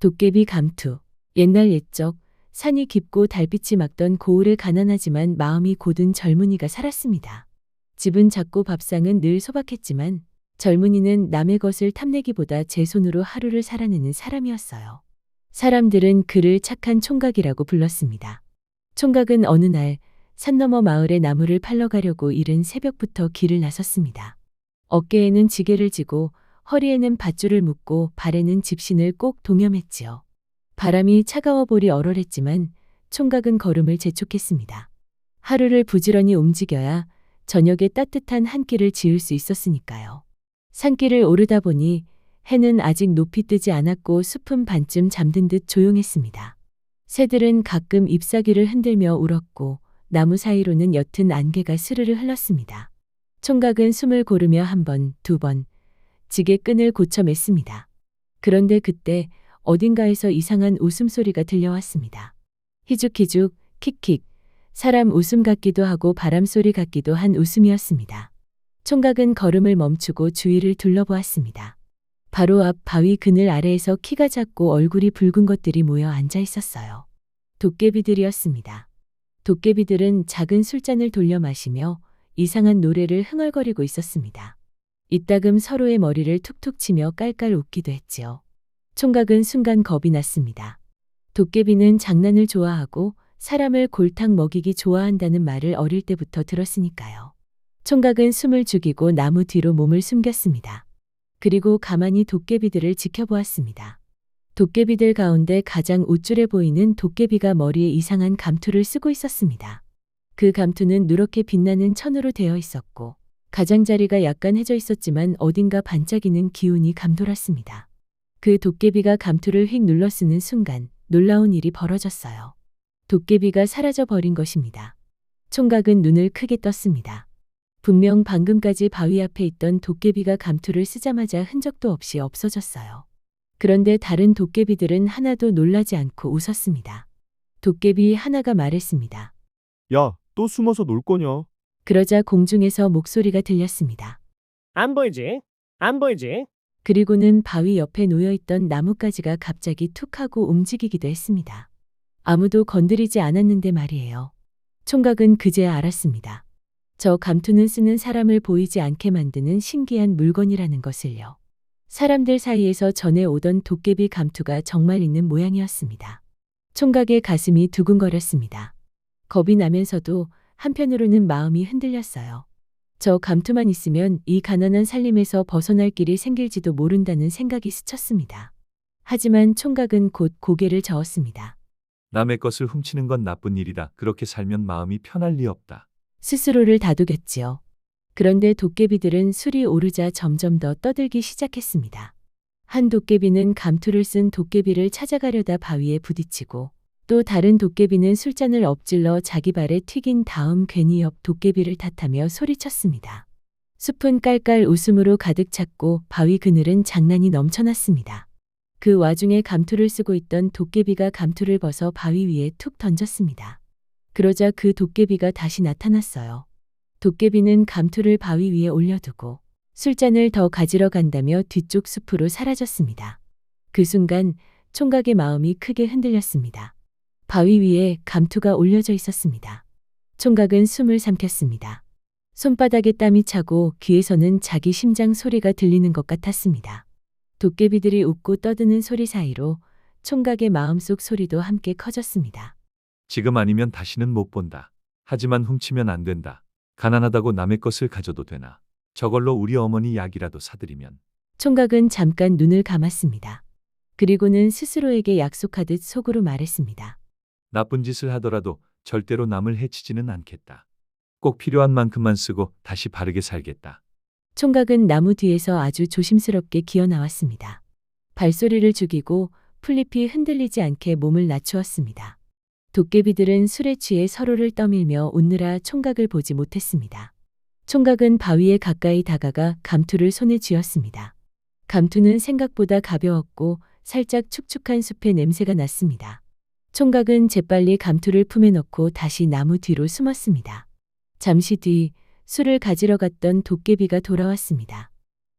도깨비 감투. 옛날 옛적 산이 깊고 달빛이 막던 고을에 가난하지만 마음이 고든 젊은이가 살았습니다. 집은 작고 밥상은 늘 소박했지만 젊은이는 남의 것을 탐내기보다 제 손으로 하루를 살아내는 사람이었어요. 사람들은 그를 착한 총각이라고 불렀습니다. 총각은 어느 날 산 너머 마을에 나무를 팔러 가려고 이른 새벽부터 길을 나섰습니다. 어깨에는 지게를 지고 허리에는 밧줄을 묶고 발에는 집신을 꼭 동여맸지요. 바람이 차가워 볼이 얼얼했지만 총각은 걸음을 재촉했습니다. 하루를 부지런히 움직여야 저녁에 따뜻한 한 끼를 지을 수 있었으니까요. 산길을 오르다 보니 해는 아직 높이 뜨지 않았고 숲은 반쯤 잠든 듯 조용했습니다. 새들은 가끔 잎사귀를 흔들며 울었고 나무 사이로는 옅은 안개가 스르르 흘렀습니다. 총각은 숨을 고르며 한 번, 두 번, 지게 끈을 고쳐 맸습니다. 그런데 그때 어딘가에서 이상한 웃음소리가 들려왔습니다. 희죽희죽, 킥킥, 사람 웃음 같기도 하고 바람소리 같기도 한 웃음이었습니다. 총각은 걸음을 멈추고 주위를 둘러보았습니다. 바로 앞 바위 그늘 아래에서 키가 작고 얼굴이 붉은 것들이 모여 앉아 있었어요. 도깨비들이었습니다. 도깨비들은 작은 술잔을 돌려 마시며 이상한 노래를 흥얼거리고 있었습니다. 이따금 서로의 머리를 툭툭 치며 깔깔 웃기도 했지요. 총각은 순간 겁이 났습니다. 도깨비는 장난을 좋아하고 사람을 골탕 먹이기 좋아한다는 말을 어릴 때부터 들었으니까요. 총각은 숨을 죽이고 나무 뒤로 몸을 숨겼습니다. 그리고 가만히 도깨비들을 지켜보았습니다. 도깨비들 가운데 가장 우쭐해 보이는 도깨비가 머리에 이상한 감투를 쓰고 있었습니다. 그 감투는 누렇게 빛나는 천으로 되어 있었고 가장자리가 약간 해져 있었지만 어딘가 반짝이는 기운이 감돌았습니다. 그 도깨비가 감투를 휙 눌러 쓰는 순간 놀라운 일이 벌어졌어요. 도깨비가 사라져 버린 것입니다. 총각은 눈을 크게 떴습니다. 분명 방금까지 바위 앞에 있던 도깨비가 감투를 쓰자마자 흔적도 없이 없어졌어요. 그런데 다른 도깨비들은 하나도 놀라지 않고 웃었습니다. 도깨비 하나가 말했습니다. 야, 또 숨어서 놀 거냐? 그러자 공중에서 목소리가 들렸습니다. 안 보이지? 안 보이지? 그리고는 바위 옆에 놓여있던 나뭇가지가 갑자기 툭 하고 움직이기도 했습니다. 아무도 건드리지 않았는데 말이에요. 총각은 그제야 알았습니다. 저 감투는 쓰는 사람을 보이지 않게 만드는 신기한 물건이라는 것을요. 사람들 사이에서 전해 오던 도깨비 감투가 정말 있는 모양이었습니다. 총각의 가슴이 두근거렸습니다. 겁이 나면서도 한편으로는 마음이 흔들렸어요. 저 감투만 있으면 이 가난한 살림에서 벗어날 길이 생길지도 모른다는 생각이 스쳤습니다. 하지만 총각은 곧 고개를 저었습니다. 남의 것을 훔치는 건 나쁜 일이다. 그렇게 살면 마음이 편할 리 없다. 스스로를 다독였지요. 그런데 도깨비들은 술이 오르자 점점 더 떠들기 시작했습니다. 한 도깨비는 감투를 쓴 도깨비를 찾아가려다 바위에 부딪히고 또 다른 도깨비는 술잔을 엎질러 자기 발에 튀긴 다음 괜히 옆 도깨비를 탓하며 소리쳤습니다. 숲은 깔깔 웃음으로 가득 찼고 바위 그늘은 장난이 넘쳐났습니다. 그 와중에 감투를 쓰고 있던 도깨비가 감투를 벗어 바위 위에 툭 던졌습니다. 그러자 그 도깨비가 다시 나타났어요. 도깨비는 감투를 바위 위에 올려두고 술잔을 더 가지러 간다며 뒤쪽 숲으로 사라졌습니다. 그 순간 총각의 마음이 크게 흔들렸습니다. 바위 위에 감투가 올려져 있었습니다. 총각은 숨을 삼켰습니다. 손바닥에 땀이 차고 귀에서는 자기 심장 소리가 들리는 것 같았습니다. 도깨비들이 웃고 떠드는 소리 사이로 총각의 마음속 소리도 함께 커졌습니다. 지금 아니면 다시는 못 본다. 하지만 훔치면 안 된다. 가난하다고 남의 것을 가져도 되나. 저걸로 우리 어머니 약이라도 사드리면. 총각은 잠깐 눈을 감았습니다. 그리고는 스스로에게 약속하듯 속으로 말했습니다. 나쁜 짓을 하더라도 절대로 남을 해치지는 않겠다. 꼭 필요한 만큼만 쓰고 다시 바르게 살겠다. 총각은 나무 뒤에서 아주 조심스럽게 기어 나왔습니다. 발소리를 죽이고 풀잎이 흔들리지 않게 몸을 낮추었습니다. 도깨비들은 술에 취해 서로를 떠밀며 웃느라 총각을 보지 못했습니다. 총각은 바위에 가까이 다가가 감투를 손에 쥐었습니다. 감투는 생각보다 가벼웠고 살짝 축축한 숲의 냄새가 났습니다. 총각은 재빨리 감투를 품에 넣고 다시 나무 뒤로 숨었습니다. 잠시 뒤 술을 가지러 갔던 도깨비가 돌아왔습니다.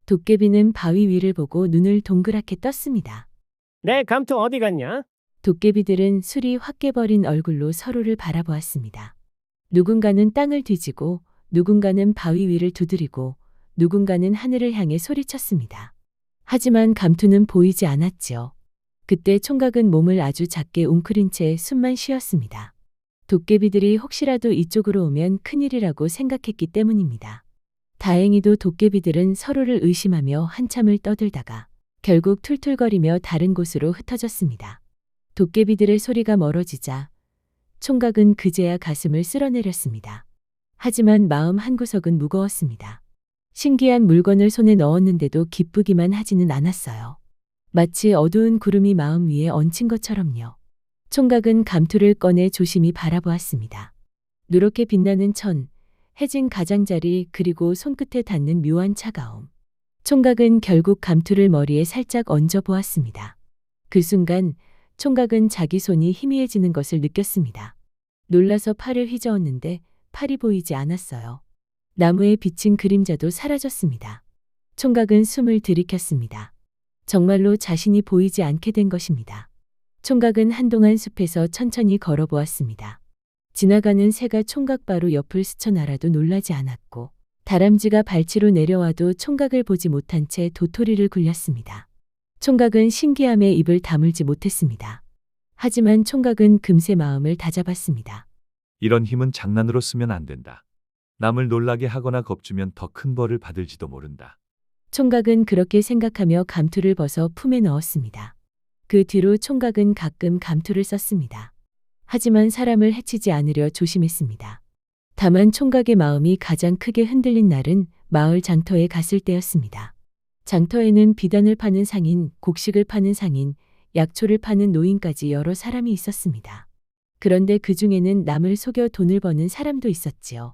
도깨비는 바위 위를 보고 눈을 동그랗게 떴습니다. 내 감투 어디 갔냐? 도깨비들은 술이 확 깨버린 얼굴로 서로를 바라보았습니다. 누군가는 땅을 뒤지고 누군가는 바위 위를 두드리고 누군가는 하늘을 향해 소리쳤습니다. 하지만 감투는 보이지 않았지요. 그때 총각은 몸을 아주 작게 웅크린 채 숨만 쉬었습니다. 도깨비들이 혹시라도 이쪽으로 오면 큰일이라고 생각했기 때문입니다. 다행히도 도깨비들은 서로를 의심하며 한참을 떠들다가 결국 툴툴거리며 다른 곳으로 흩어졌습니다. 도깨비들의 소리가 멀어지자 총각은 그제야 가슴을 쓸어내렸습니다. 하지만 마음 한구석은 무거웠습니다. 신기한 물건을 손에 넣었는데도 기쁘기만 하지는 않았어요. 마치 어두운 구름이 마음 위에 얹힌 것처럼요. 총각은 감투를 꺼내 조심히 바라보았습니다. 누렇게 빛나는 천, 해진 가장자리 그리고 손끝에 닿는 묘한 차가움. 총각은 결국 감투를 머리에 살짝 얹어 보았습니다. 그 순간 총각은 자기 손이 희미해지는 것을 느꼈습니다. 놀라서 팔을 휘저었는데 팔이 보이지 않았어요. 나무에 비친 그림자도 사라졌습니다. 총각은 숨을 들이켰습니다. 정말로 자신이 보이지 않게 된 것입니다. 총각은 한동안 숲에서 천천히 걸어보았습니다. 지나가는 새가 총각 바로 옆을 스쳐 날아도 놀라지 않았고 다람쥐가 발치로 내려와도 총각을 보지 못한 채 도토리를 굴렸습니다. 총각은 신기함에 입을 다물지 못했습니다. 하지만 총각은 금세 마음을 다잡았습니다. 이런 힘은 장난으로 쓰면 안 된다. 남을 놀라게 하거나 겁주면 더 큰 벌을 받을지도 모른다. 총각은 그렇게 생각하며 감투를 벗어 품에 넣었습니다. 그 뒤로 총각은 가끔 감투를 썼습니다. 하지만 사람을 해치지 않으려 조심했습니다. 다만 총각의 마음이 가장 크게 흔들린 날은 마을 장터에 갔을 때였습니다. 장터에는 비단을 파는 상인, 곡식을 파는 상인, 약초를 파는 노인까지 여러 사람이 있었습니다. 그런데 그 중에는 남을 속여 돈을 버는 사람도 있었지요.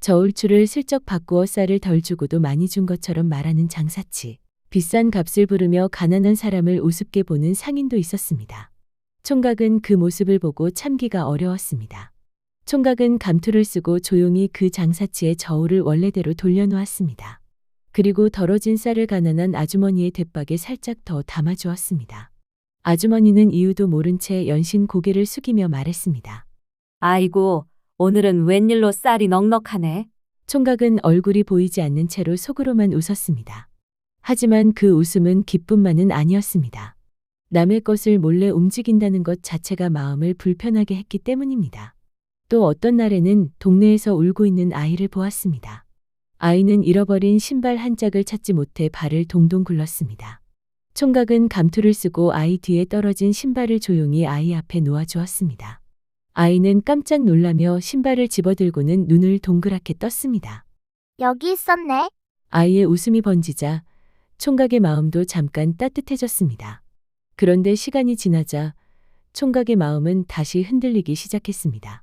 저울추를 슬쩍 바꾸어 쌀을 덜 주고도 많이 준 것처럼 말하는 장사치, 비싼 값을 부르며 가난한 사람을 우습게 보는 상인도 있었습니다. 총각은 그 모습을 보고 참기가 어려웠습니다. 총각은 감투를 쓰고 조용히 그 장사치의 저울을 원래대로 돌려놓았습니다. 그리고 덜어진 쌀을 가난한 아주머니의 대박에 살짝 더 담아주었습니다. 아주머니는 이유도 모른 채 연신 고개를 숙이며 말했습니다. 아이고, 오늘은 웬일로 쌀이 넉넉하네. 총각은 얼굴이 보이지 않는 채로 속으로만 웃었습니다. 하지만 그 웃음은 기쁨만은 아니었습니다. 남의 것을 몰래 움직인다는 것 자체가 마음을 불편하게 했기 때문입니다. 또 어떤 날에는 동네에서 울고 있는 아이를 보았습니다. 아이는 잃어버린 신발 한 짝을 찾지 못해 발을 동동 굴렀습니다. 총각은 감투를 쓰고 아이 뒤에 떨어진 신발을 조용히 아이 앞에 놓아주었습니다. 아이는 깜짝 놀라며 신발을 집어들고는 눈을 동그랗게 떴습니다. 여기 있었네. 아이의 웃음이 번지자 총각의 마음도 잠깐 따뜻해졌습니다. 그런데 시간이 지나자 총각의 마음은 다시 흔들리기 시작했습니다.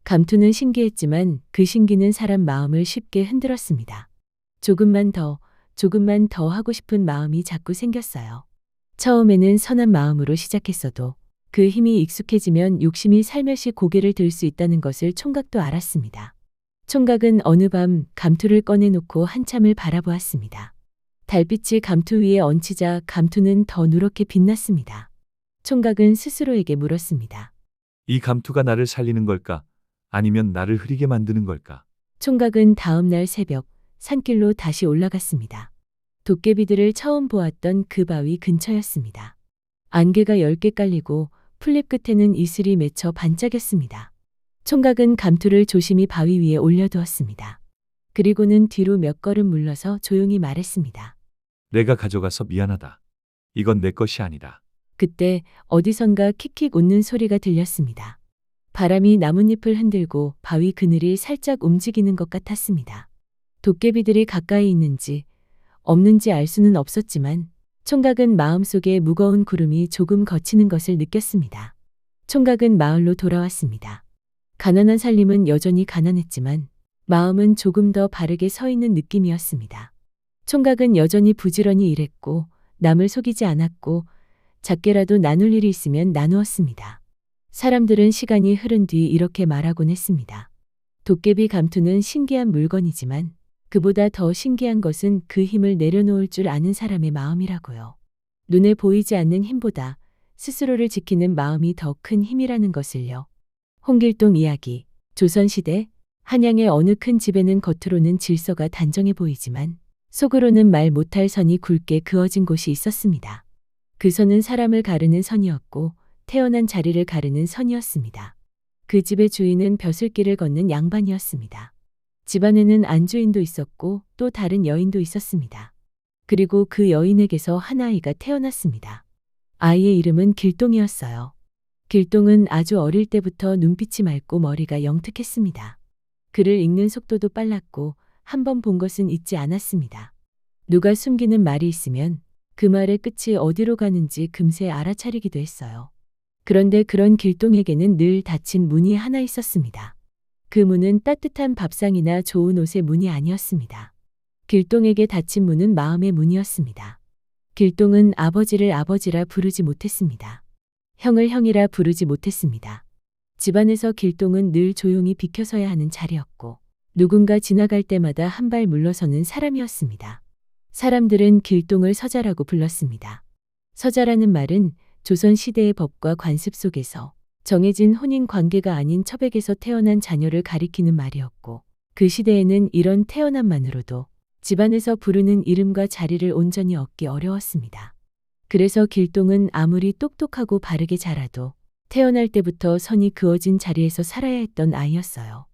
감투는 신기했지만 그 신기는 사람 마음을 쉽게 흔들었습니다. 조금만 더 하고 싶은 마음이 자꾸 생겼어요. 처음에는 선한 마음으로 시작했어도 그 힘이 익숙해지면 욕심이 살며시 고개를 들 수 있다는 것을 총각도 알았습니다. 총각은 어느 밤 감투를 꺼내놓고 한참을 바라보았습니다. 달빛이 감투 위에 얹히자 감투는 더 누렇게 빛났습니다. 총각은 스스로에게 물었습니다. 이 감투가 나를 살리는 걸까? 아니면 나를 흐리게 만드는 걸까? 총각은 다음 날 새벽 산길로 다시 올라갔습니다. 도깨비들을 처음 보았던 그 바위 근처였습니다. 안개가 10개 깔리고 풀잎 끝에는 이슬이 맺혀 반짝였습니다. 총각은 감투를 조심히 바위 위에 올려두었습니다. 그리고는 뒤로 몇 걸음 물러서 조용히 말했습니다. 내가 가져가서 미안하다. 이건 내 것이 아니다. 그때 어디선가 킥킥 웃는 소리가 들렸습니다. 바람이 나뭇잎을 흔들고 바위 그늘이 살짝 움직이는 것 같았습니다. 도깨비들이 가까이 있는지 없는지 알 수는 없었지만 총각은 마음속에 무거운 구름이 조금 걷히는 것을 느꼈습니다. 총각은 마을로 돌아왔습니다. 가난한 살림은 여전히 가난했지만 마음은 조금 더 바르게 서 있는 느낌이었습니다. 총각은 여전히 부지런히 일했고 남을 속이지 않았고 작게라도 나눌 일이 있으면 나누었습니다. 사람들은 시간이 흐른 뒤 이렇게 말하곤 했습니다. 도깨비 감투는 신기한 물건이지만 그보다 더 신기한 것은 그 힘을 내려놓을 줄 아는 사람의 마음이라고요. 눈에 보이지 않는 힘보다 스스로를 지키는 마음이 더 큰 힘이라는 것을요. 홍길동 이야기. 조선시대 한양의 어느 큰 집에는 겉으로는 질서가 단정해 보이지만 속으로는 말 못할 선이 굵게 그어진 곳이 있었습니다. 그 선은 사람을 가르는 선이었고 태어난 자리를 가르는 선이었습니다. 그 집의 주인은 벼슬길을 걷는 양반이었습니다. 집안에는 안주인도 있었고 또 다른 여인도 있었습니다. 그리고 그 여인에게서 한 아이가 태어났습니다. 아이의 이름은 길동이었어요. 길동은 아주 어릴 때부터 눈빛이 맑고 머리가 영특했습니다. 글을 읽는 속도도 빨랐고 한 번 본 것은 잊지 않았습니다. 누가 숨기는 말이 있으면 그 말의 끝이 어디로 가는지 금세 알아차리기도 했어요. 그런데 그런 길동에게는 늘 닫힌 문이 하나 있었습니다. 그 문은 따뜻한 밥상이나 좋은 옷의 문이 아니었습니다. 길동에게 닫힌 문은 마음의 문이었습니다. 길동은 아버지를 아버지라 부르지 못했습니다. 형을 형이라 부르지 못했습니다. 집안에서 길동은 늘 조용히 비켜서야 하는 자리였고 누군가 지나갈 때마다 한 발 물러서는 사람이었습니다. 사람들은 길동을 서자라고 불렀습니다. 서자라는 말은 조선시대의 법과 관습 속에서 정해진 혼인 관계가 아닌 첩에게서 태어난 자녀를 가리키는 말이었고 그 시대에는 이런 태어남만으로도 집안에서 부르는 이름과 자리를 온전히 얻기 어려웠습니다. 그래서 길동은 아무리 똑똑하고 바르게 자라도 태어날 때부터 선이 그어진 자리에서 살아야 했던 아이였어요.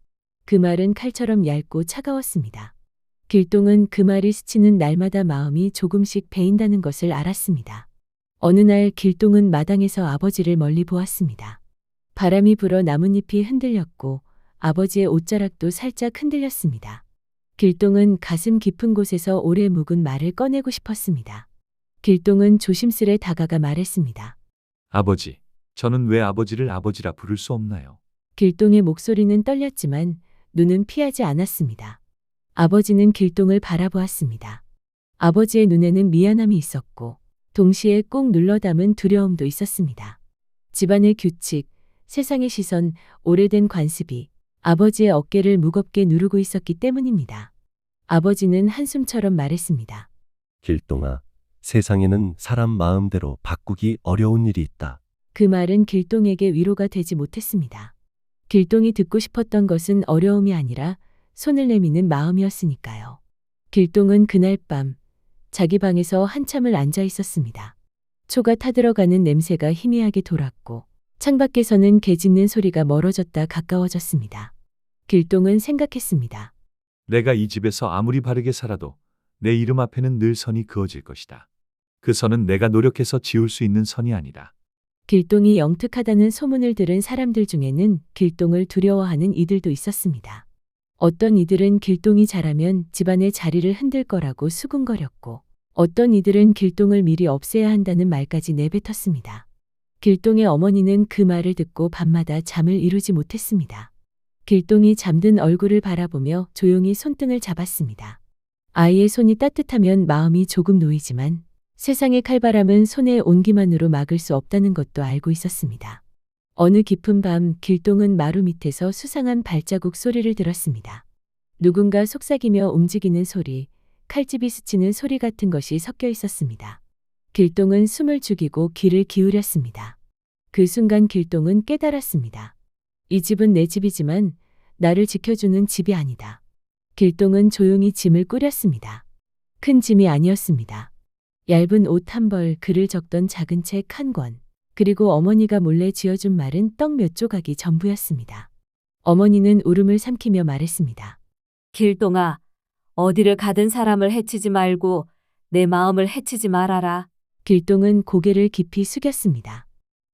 그 말은 칼처럼 얇고 차가웠습니다. 길동은 그 말이 스치는 날마다 마음이 조금씩 베인다는 것을 알았습니다. 어느 날 길동은 마당에서 아버지를 멀리 보았습니다. 바람이 불어 나뭇잎이 흔들렸고 아버지의 옷자락도 살짝 흔들렸습니다. 길동은 가슴 깊은 곳에서 오래 묵은 말을 꺼내고 싶었습니다. 길동은 조심스레 다가가 말했습니다. 아버지, 저는 왜 아버지를 아버지라 부를 수 없나요? 길동의 목소리는 떨렸지만 눈은 피하지 않았습니다. 아버지는 길동을 바라보았습니다. 아버지의 눈에는 미안함이 있었고 동시에 꾹 눌러 담은 두려움도 있었습니다. 집안의 규칙, 세상의 시선, 오래된 관습이 아버지의 어깨를 무겁게 누르고 있었기 때문입니다. 아버지는 한숨처럼 말했습니다. 길동아, 세상에는 사람 마음대로 바꾸기 어려운 일이 있다. 그 말은 길동에게 위로가 되지 못했습니다. 길동이 듣고 싶었던 것은 어려움이 아니라 손을 내미는 마음이었으니까요. 길동은 그날 밤 자기 방에서 한참을 앉아 있었습니다. 초가 타들어가는 냄새가 희미하게 돌았고 창밖에서는 개 짖는 소리가 멀어졌다 가까워졌습니다. 길동은 생각했습니다. 내가 이 집에서 아무리 바르게 살아도 내 이름 앞에는 늘 선이 그어질 것이다. 그 선은 내가 노력해서 지울 수 있는 선이 아니다. 길동이 영특하다는 소문을 들은 사람들 중에는 길동을 두려워하는 이들도 있었습니다. 어떤 이들은 길동이 자라면 집안의 자리를 흔들 거라고 수군거렸고 어떤 이들은 길동을 미리 없애야 한다는 말까지 내뱉었습니다. 길동의 어머니는 그 말을 듣고 밤마다 잠을 이루지 못했습니다. 길동이 잠든 얼굴을 바라보며 조용히 손등을 잡았습니다. 아이의 손이 따뜻하면 마음이 조금 놓이지만 세상의 칼바람은 손의 온기만으로 막을 수 없다는 것도 알고 있었습니다. 어느 깊은 밤 길동은 마루 밑에서 수상한 발자국 소리를 들었습니다. 누군가 속삭이며 움직이는 소리, 칼집이 스치는 소리 같은 것이 섞여 있었습니다. 길동은 숨을 죽이고 귀를 기울였습니다. 그 순간 길동은 깨달았습니다. 이 집은 내 집이지만 나를 지켜주는 집이 아니다. 길동은 조용히 짐을 꾸렸습니다. 큰 짐이 아니었습니다. 얇은 옷 한 벌, 글을 적던 작은 책 한 권, 그리고 어머니가 몰래 쥐어준 말은 떡 몇 조각이 전부였습니다. 어머니는 울음을 삼키며 말했습니다. 길동아, 어디를 가든 사람을 해치지 말고 내 마음을 해치지 말아라. 길동은 고개를 깊이 숙였습니다.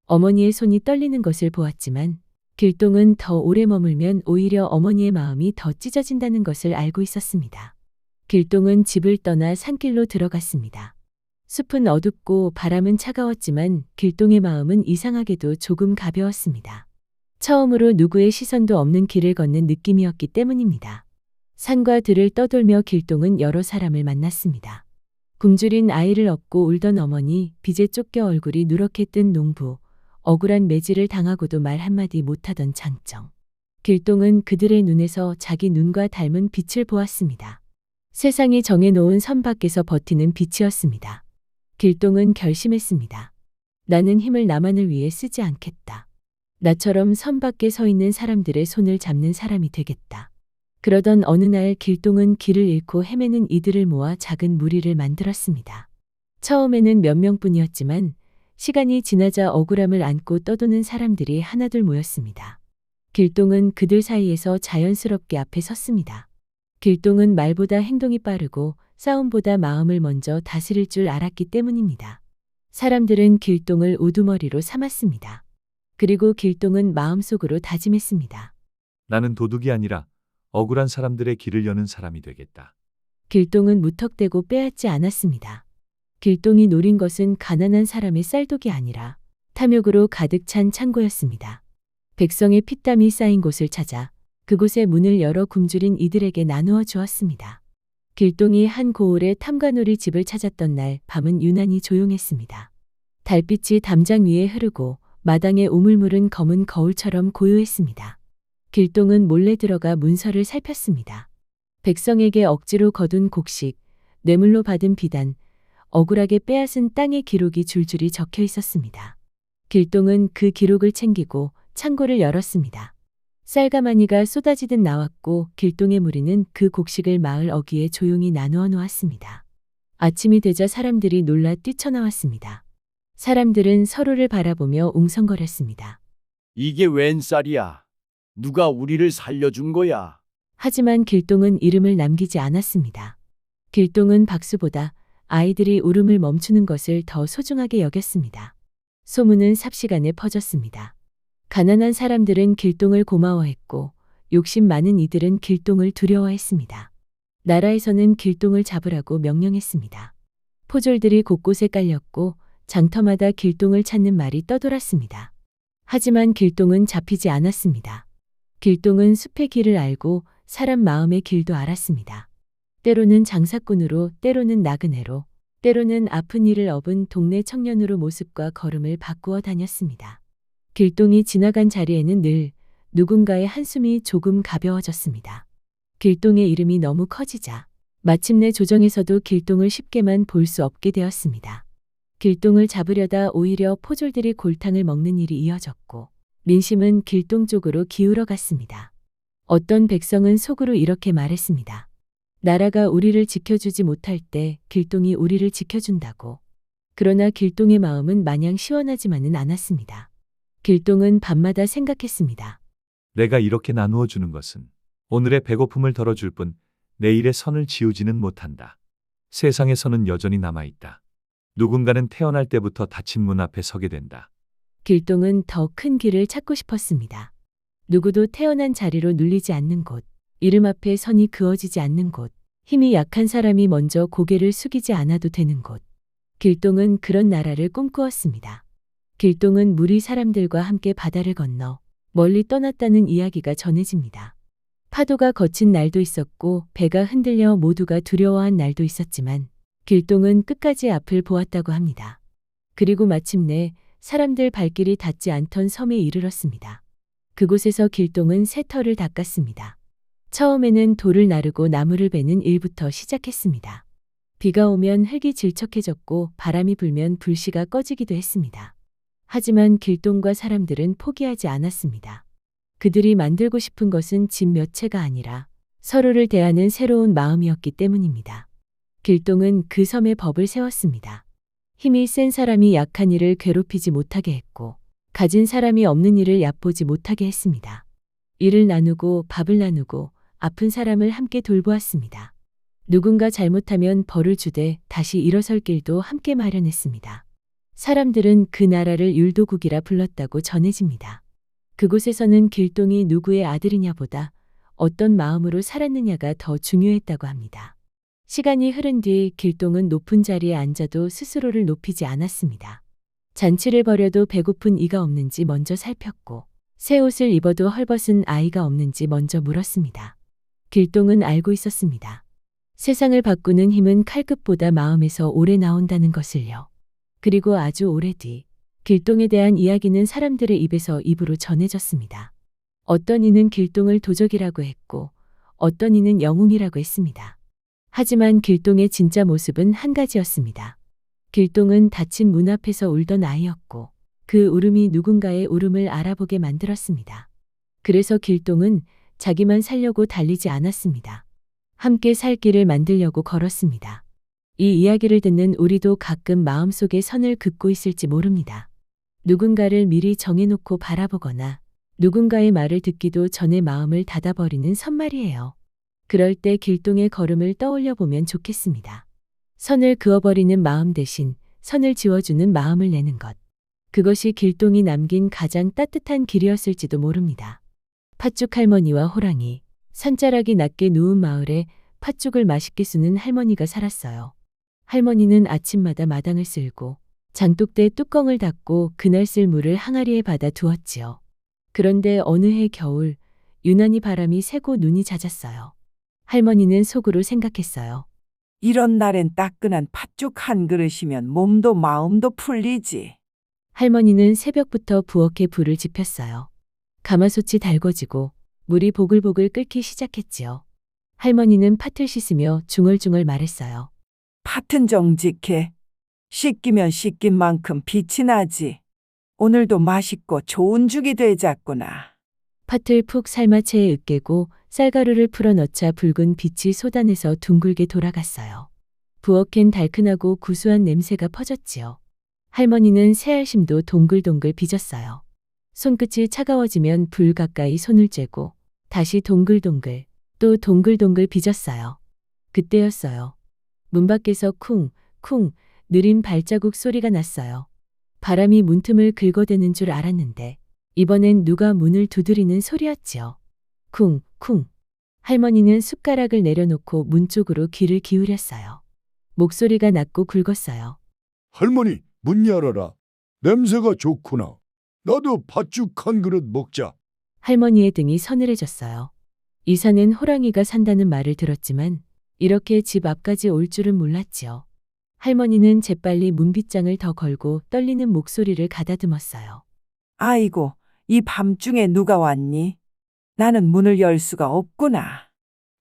어머니의 손이 떨리는 것을 보았지만 길동은 더 오래 머물면 오히려 어머니의 마음이 더 찢어진다는 것을 알고 있었습니다. 길동은 집을 떠나 산길로 들어갔습니다. 숲은 어둡고 바람은 차가웠지만 길동의 마음은 이상하게도 조금 가벼웠습니다. 처음으로 누구의 시선도 없는 길을 걷는 느낌이었기 때문입니다. 산과 들을 떠돌며 길동은 여러 사람을 만났습니다. 굶주린 아이를 업고 울던 어머니, 빚에 쫓겨 얼굴이 누렇게 뜬 농부, 억울한 매질을 당하고도 말 한마디 못하던 장정. 길동은 그들의 눈에서 자기 눈과 닮은 빛을 보았습니다. 세상이 정해놓은 선 밖에서 버티는 빛이었습니다. 길동은 결심했습니다. 나는 힘을 나만을 위해 쓰지 않겠다. 나처럼 선 밖에 서 있는 사람들의 손을 잡는 사람이 되겠다. 그러던 어느 날 길동은 길을 잃고 헤매는 이들을 모아 작은 무리를 만들었습니다. 처음에는 몇 명뿐이었지만 시간이 지나자 억울함을 안고 떠도는 사람들이 하나둘 모였습니다. 길동은 그들 사이에서 자연스럽게 앞에 섰습니다. 길동은 말보다 행동이 빠르고 싸움보다 마음을 먼저 다스릴 줄 알았기 때문입니다. 사람들은 길동을 우두머리로 삼았습니다. 그리고 길동은 마음속으로 다짐했습니다. 나는 도둑이 아니라 억울한 사람들의 길을 여는 사람이 되겠다. 길동은 무턱대고 빼앗지 않았습니다. 길동이 노린 것은 가난한 사람의 쌀독이 아니라 탐욕으로 가득 찬 창고였습니다. 백성의 피땀이 쌓인 곳을 찾아 그곳의 문을 열어 굶주린 이들에게 나누어 주었습니다. 길동이 한 고을의 탐관오리 집을 찾았던 날 밤은 유난히 조용했습니다. 달빛이 담장 위에 흐르고 마당에 우물물은 검은 거울처럼 고요했습니다. 길동은 몰래 들어가 문서를 살폈습니다. 백성에게 억지로 거둔 곡식, 뇌물로 받은 비단, 억울하게 빼앗은 땅의 기록이 줄줄이 적혀 있었습니다. 길동은 그 기록을 챙기고 창고를 열었습니다. 쌀가마니가 쏟아지듯 나왔고 길동의 무리는 그 곡식을 마을 어귀에 조용히 나누어 놓았습니다. 아침이 되자 사람들이 놀라 뛰쳐나왔습니다. 사람들은 서로를 바라보며 웅성거렸습니다. 이게 웬 쌀이야? 누가 우리를 살려준 거야? 하지만 길동은 이름을 남기지 않았습니다. 길동은 박수보다 아이들이 울음을 멈추는 것을 더 소중하게 여겼습니다. 소문은 삽시간에 퍼졌습니다. 가난한 사람들은 길동을 고마워했고 욕심 많은 이들은 길동을 두려워했습니다. 나라에서는 길동을 잡으라고 명령했습니다. 포졸들이 곳곳에 깔렸고 장터마다 길동을 찾는 말이 떠돌았습니다. 하지만 길동은 잡히지 않았습니다. 길동은 숲의 길을 알고 사람 마음의 길도 알았습니다. 때로는 장사꾼으로, 때로는 나그네로, 때로는 아픈 이를 업은 동네 청년으로 모습과 걸음을 바꾸어 다녔습니다. 길동이 지나간 자리에는 늘 누군가의 한숨이 조금 가벼워졌습니다. 길동의 이름이 너무 커지자 마침내 조정에서도 길동을 쉽게만 볼 수 없게 되었습니다. 길동을 잡으려다 오히려 포졸들이 골탕을 먹는 일이 이어졌고 민심은 길동 쪽으로 기울어 갔습니다. 어떤 백성은 속으로 이렇게 말했습니다. 나라가 우리를 지켜주지 못할 때 길동이 우리를 지켜준다고. 그러나 길동의 마음은 마냥 시원하지만은 않았습니다. 길동은 밤마다 생각했습니다. 내가 이렇게 나누어 주는 것은 오늘의 배고픔을 덜어줄 뿐 내일의 선을 지우지는 못한다. 세상의 선은 여전히 남아있다. 누군가는 태어날 때부터 닫힌 문 앞에 서게 된다. 길동은 더 큰 길을 찾고 싶었습니다. 누구도 태어난 자리로 눌리지 않는 곳, 이름 앞에 선이 그어지지 않는 곳, 힘이 약한 사람이 먼저 고개를 숙이지 않아도 되는 곳. 길동은 그런 나라를 꿈꾸었습니다. 길동은 무리 사람들과 함께 바다를 건너 멀리 떠났다는 이야기가 전해집니다. 파도가 거친 날도 있었고 배가 흔들려 모두가 두려워한 날도 있었지만 길동은 끝까지 앞을 보았다고 합니다. 그리고 마침내 사람들 발길이 닿지 않던 섬에 이르렀습니다. 그곳에서 길동은 새 털을 닦았습니다. 처음에는 돌을 나르고 나무를 베는 일부터 시작했습니다. 비가 오면 흙이 질척해졌고 바람이 불면 불씨가 꺼지기도 했습니다. 하지만 길동과 사람들은 포기하지 않았습니다. 그들이 만들고 싶은 것은 집 몇 채가 아니라 서로를 대하는 새로운 마음이었기 때문입니다. 길동은 그 섬에 법을 세웠습니다. 힘이 센 사람이 약한 이를 괴롭히지 못하게 했고 가진 사람이 없는 이를 얕보지 못하게 했습니다. 일을 나누고 밥을 나누고 아픈 사람을 함께 돌보았습니다. 누군가 잘못하면 벌을 주되 다시 일어설 길도 함께 마련했습니다. 사람들은 그 나라를 율도국이라 불렀다고 전해집니다. 그곳에서는 길동이 누구의 아들이냐보다 어떤 마음으로 살았느냐가 더 중요했다고 합니다. 시간이 흐른 뒤 길동은 높은 자리에 앉아도 스스로를 높이지 않았습니다. 잔치를 벌여도 배고픈 이가 없는지 먼저 살폈고 새 옷을 입어도 헐벗은 아이가 없는지 먼저 물었습니다. 길동은 알고 있었습니다. 세상을 바꾸는 힘은 칼끝보다 마음에서 오래 나온다는 것을요. 그리고 아주 오래 뒤 길동에 대한 이야기는 사람들의 입에서 입으로 전해졌습니다. 어떤 이는 길동을 도적이라고 했고 어떤 이는 영웅이라고 했습니다. 하지만 길동의 진짜 모습은 한 가지였습니다. 길동은 닫힌 문 앞에서 울던 아이였고 그 울음이 누군가의 울음을 알아보게 만들었습니다. 그래서 길동은 자기만 살려고 달리지 않았습니다. 함께 살 길을 만들려고 걸었습니다. 이 이야기를 듣는 우리도 가끔 마음속에 선을 긋고 있을지 모릅니다. 누군가를 미리 정해놓고 바라보거나 누군가의 말을 듣기도 전에 마음을 닫아버리는 선말이에요. 그럴 때 길동의 걸음을 떠올려 보면 좋겠습니다. 선을 그어버리는 마음 대신 선을 지워주는 마음을 내는 것. 그것이 길동이 남긴 가장 따뜻한 길이었을지도 모릅니다. 팥죽 할머니와 호랑이. 산자락이 낮게 누운 마을에 팥죽을 맛있게 쓰는 할머니가 살았어요. 할머니는 아침마다 마당을 쓸고 장독대 뚜껑을 닫고 그날 쓸 물을 항아리에 받아 두었지요. 그런데 어느 해 겨울 유난히 바람이 세고 눈이 잦았어요. 할머니는 속으로 생각했어요. 이런 날엔 따끈한 팥죽 한 그릇이면 몸도 마음도 풀리지. 할머니는 새벽부터 부엌에 불을 지폈어요. 가마솥이 달궈지고 물이 보글보글 끓기 시작했지요. 할머니는 팥을 씻으며 중얼중얼 말했어요. 팥은 정직해. 씻기면 씻긴 만큼 빛이 나지. 오늘도 맛있고 좋은 죽이 되자꾸나. 팥을 푹 삶아 체에 으깨고 쌀가루를 풀어 넣자 붉은 빛이 쏟아내서 둥글게 돌아갔어요. 부엌엔 달큰하고 구수한 냄새가 퍼졌지요. 할머니는 새알심도 동글동글 빚었어요. 손끝이 차가워지면 불 가까이 손을 쬐고 다시 동글동글 또 동글동글 빚었어요. 그때였어요. 문 밖에서 쿵쿵 느린 발자국 소리가 났어요. 바람이 문틈을 긁어대는 줄 알았는데 이번엔 누가 문을 두드리는 소리였지요. 쿵쿵. 할머니는 숟가락을 내려놓고 문 쪽으로 귀를 기울였어요. 목소리가 낮고 굵었어요. 할머니, 문 열어라. 냄새가 좋구나. 나도 팥죽 한 그릇 먹자. 할머니의 등이 서늘해졌어요. 이 산엔 호랑이가 산다는 말을 들었지만 이렇게 집 앞까지 올 줄은 몰랐지요. 할머니는 재빨리 문빗장을 더 걸고 떨리는 목소리를 가다듬었어요. 아이고, 이 밤중에 누가 왔니? 나는 문을 열 수가 없구나.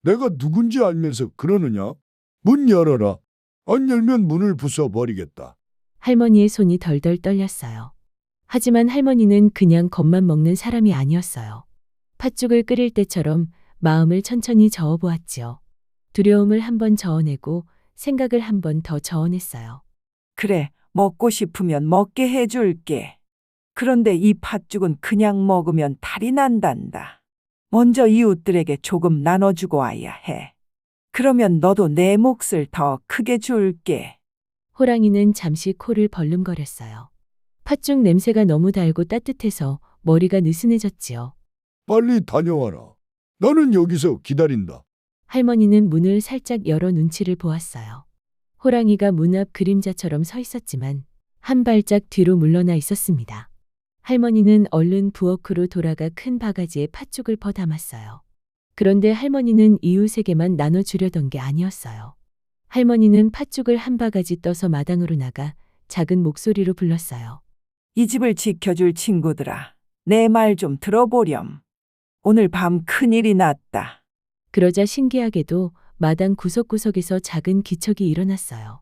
내가 누군지 알면서 그러느냐? 문 열어라. 안 열면 문을 부숴버리겠다. 할머니의 손이 덜덜 떨렸어요. 하지만 할머니는 그냥 겁만 먹는 사람이 아니었어요. 팥죽을 끓일 때처럼 마음을 천천히 저어보았지요. 두려움을 한번 저어내고 생각을 한 번 더 저어냈어요. 그래, 먹고 싶으면 먹게 해줄게. 그런데 이 팥죽은 그냥 먹으면 탈이 난단다. 먼저 이웃들에게 조금 나눠주고 와야 해. 그러면 너도 내 몫을 더 크게 줄게. 호랑이는 잠시 코를 벌름거렸어요. 팥죽 냄새가 너무 달고 따뜻해서 머리가 느슨해졌지요. 빨리 다녀와라. 나는 여기서 기다린다. 할머니는 문을 살짝 열어 눈치를 보았어요. 호랑이가 문 앞 그림자처럼 서 있었지만 한 발짝 뒤로 물러나 있었습니다. 할머니는 얼른 부엌으로 돌아가 큰 바가지에 팥죽을 퍼 담았어요. 그런데 할머니는 이웃에게만 나눠주려던 게 아니었어요. 할머니는 팥죽을 한 바가지 떠서 마당으로 나가 작은 목소리로 불렀어요. 이 집을 지켜줄 친구들아, 내 말 좀 들어보렴. 오늘 밤 큰일이 났다. 그러자 신기하게도 마당 구석구석에서 작은 기척이 일어났어요.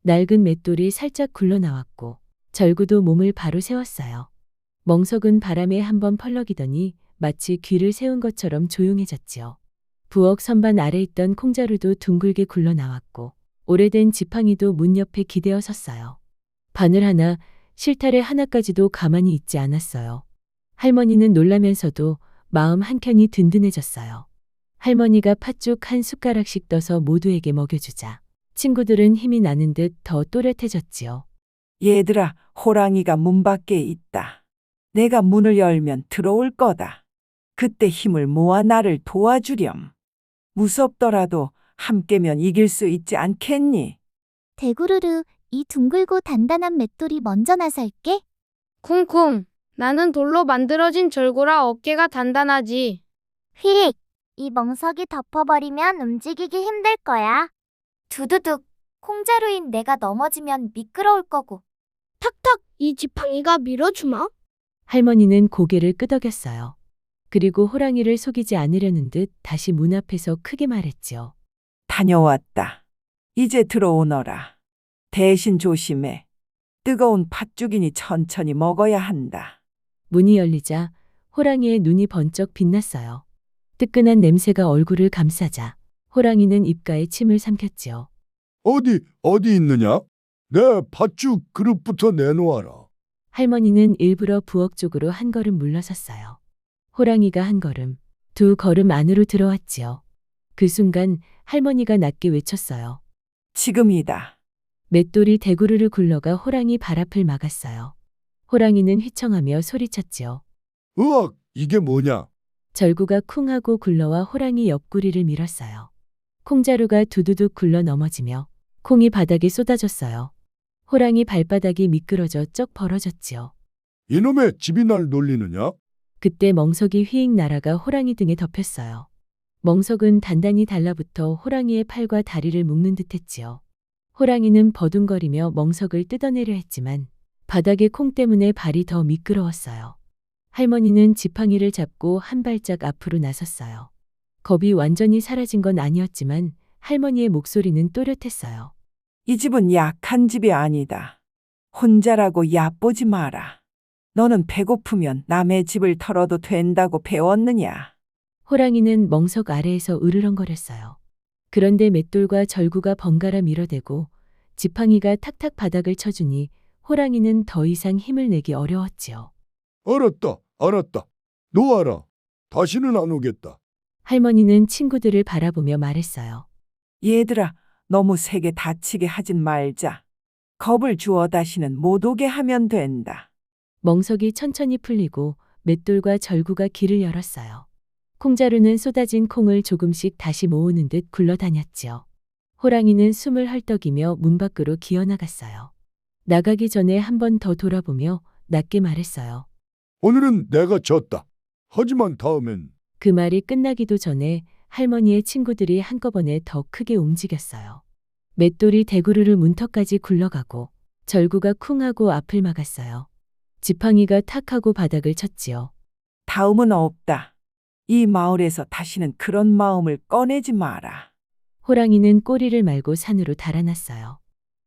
낡은 맷돌이 살짝 굴러나왔고 절구도 몸을 바로 세웠어요. 멍석은 바람에 한번 펄럭이더니 마치 귀를 세운 것처럼 조용해졌지요. 부엌 선반 아래 있던 콩자루도 둥글게 굴러나왔고 오래된 지팡이도 문 옆에 기대어 섰어요. 바늘 하나, 실타래 하나까지도 가만히 있지 않았어요. 할머니는 놀라면서도 마음 한켠이 든든해졌어요. 할머니가 팥죽 한 숟가락씩 떠서 모두에게 먹여주자 친구들은 힘이 나는 듯 더 또렷해졌지요. 얘들아, 호랑이가 문 밖에 있다. 내가 문을 열면 들어올 거다. 그때 힘을 모아 나를 도와주렴. 무섭더라도 함께면 이길 수 있지 않겠니? 대구르르, 이 둥글고 단단한 맷돌이 먼저 나설게. 쿵쿵, 나는 돌로 만들어진 절구라 어깨가 단단하지. 휙, 이 멍석이 덮어버리면 움직이기 힘들 거야. 두두둑, 콩자루인 내가 넘어지면 미끄러울 거고. 탁탁, 이 지팡이가 밀어주마. 할머니는 고개를 끄덕였어요. 그리고 호랑이를 속이지 않으려는 듯 다시 문 앞에서 크게 말했지요. 다녀왔다. 이제 들어오너라. 대신 조심해. 뜨거운 팥죽이니 천천히 먹어야 한다. 문이 열리자 호랑이의 눈이 번쩍 빛났어요. 뜨끈한 냄새가 얼굴을 감싸자 호랑이는 입가에 침을 삼켰지요. 어디 있느냐? 내 팥죽 그릇부터 내놓아라. 할머니는 일부러 부엌 쪽으로 한 걸음 물러섰어요. 호랑이가 한 걸음, 두 걸음 안으로 들어왔지요. 그 순간 할머니가 낮게 외쳤어요. 지금이다. 맷돌이 대구르르 굴러가 호랑이 발 앞을 막았어요. 호랑이는 휘청하며 소리쳤지요. 으악, 이게 뭐냐? 절구가 쿵 하고 굴러와 호랑이 옆구리를 밀었어요. 콩자루가 두두둑 굴러 넘어지며 콩이 바닥에 쏟아졌어요. 호랑이 발바닥이 미끄러져 쩍 벌어졌지요. 이놈의 집이 날 놀리느냐? 그때 멍석이 휘익 날아가 호랑이 등에 덮였어요. 멍석은 단단히 달라붙어 호랑이의 팔과 다리를 묶는 듯했지요. 호랑이는 버둥거리며 멍석을 뜯어내려 했지만 바닥의 콩 때문에 발이 더 미끄러웠어요. 할머니는 지팡이를 잡고 한 발짝 앞으로 나섰어요. 겁이 완전히 사라진 건 아니었지만 할머니의 목소리는 또렷했어요. 이 집은 약한 집이 아니다. 혼자라고 얕보지 마라. 너는 배고프면 남의 집을 털어도 된다고 배웠느냐? 호랑이는 멍석 아래에서 으르렁거렸어요. 그런데 맷돌과 절구가 번갈아 밀어대고 지팡이가 탁탁 바닥을 쳐주니 호랑이는 더 이상 힘을 내기 어려웠지요. 알았다. 놓아라. 다시는 안 오겠다. 할머니는 친구들을 바라보며 말했어요. 얘들아, 너무 세게 다치게 하진 말자. 겁을 주어 다시는 못 오게 하면 된다. 멍석이 천천히 풀리고 맷돌과 절구가 길을 열었어요. 콩자루는 쏟아진 콩을 조금씩 다시 모으는 듯 굴러다녔지요. 호랑이는 숨을 헐떡이며 문 밖으로 기어나갔어요. 나가기 전에 한 번 더 돌아보며 낮게 말했어요. 오늘은 내가 졌다. 하지만 다음엔 그 말이 끝나기도 전에 할머니의 친구들이 한꺼번에 더 크게 움직였어요. 맷돌이 대구르르 문턱까지 굴러가고 절구가 쿵 하고 앞을 막았어요. 지팡이가 탁 하고 바닥을 쳤지요. 다음은 없다. 이 마을에서 다시는 그런 마음을 꺼내지 마라. 호랑이는 꼬리를 말고 산으로 달아났어요.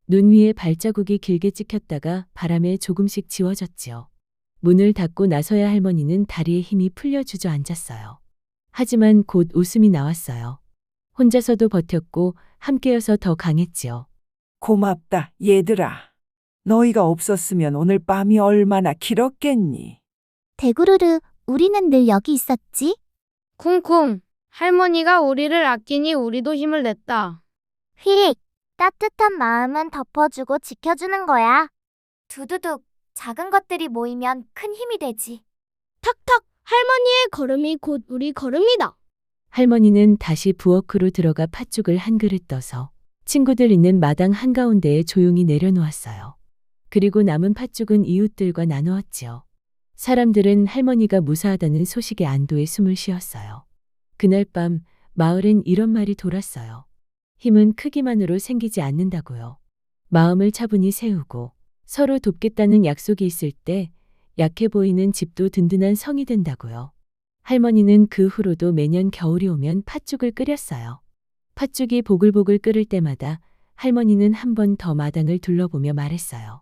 눈 위에 발자국이 길게 찍혔다가 바람에 조금씩 지워졌지요. 문을 닫고 나서야 할머니는 다리에 힘이 풀려 주저앉았어요. 하지만 곧 웃음이 나왔어요. 혼자서도 버텼고 함께여서 더 강했지요. 고맙다, 얘들아. 너희가 없었으면 오늘 밤이 얼마나 길었겠니? 대구르르, 우리는 늘 여기 있었지? 쿵쿵. 할머니가 우리를 아끼니 우리도 힘을 냈다. 휙! 따뜻한 마음은 덮어주고 지켜주는 거야. 두두둑, 작은 것들이 모이면 큰 힘이 되지. 탁탁. 할머니의 걸음이 곧 우리 걸음이다. 할머니는 다시 부엌으로 들어가 팥죽을 한 그릇 떠서 친구들 있는 마당 한가운데에 조용히 내려놓았어요. 그리고 남은 팥죽은 이웃들과 나누었지요. 사람들은 할머니가 무사하다는 소식에 안도의 숨을 쉬었어요. 그날 밤 마을엔 이런 말이 돌았어요. 힘은 크기만으로 생기지 않는다고요. 마음을 차분히 세우고 서로 돕겠다는 약속이 있을 때 약해 보이는 집도 든든한 성이 된다고요. 할머니는 그 후로도 매년 겨울이 오면 팥죽을 끓였어요. 팥죽이 보글보글 끓을 때마다 할머니는 한 번 더 마당을 둘러보며 말했어요.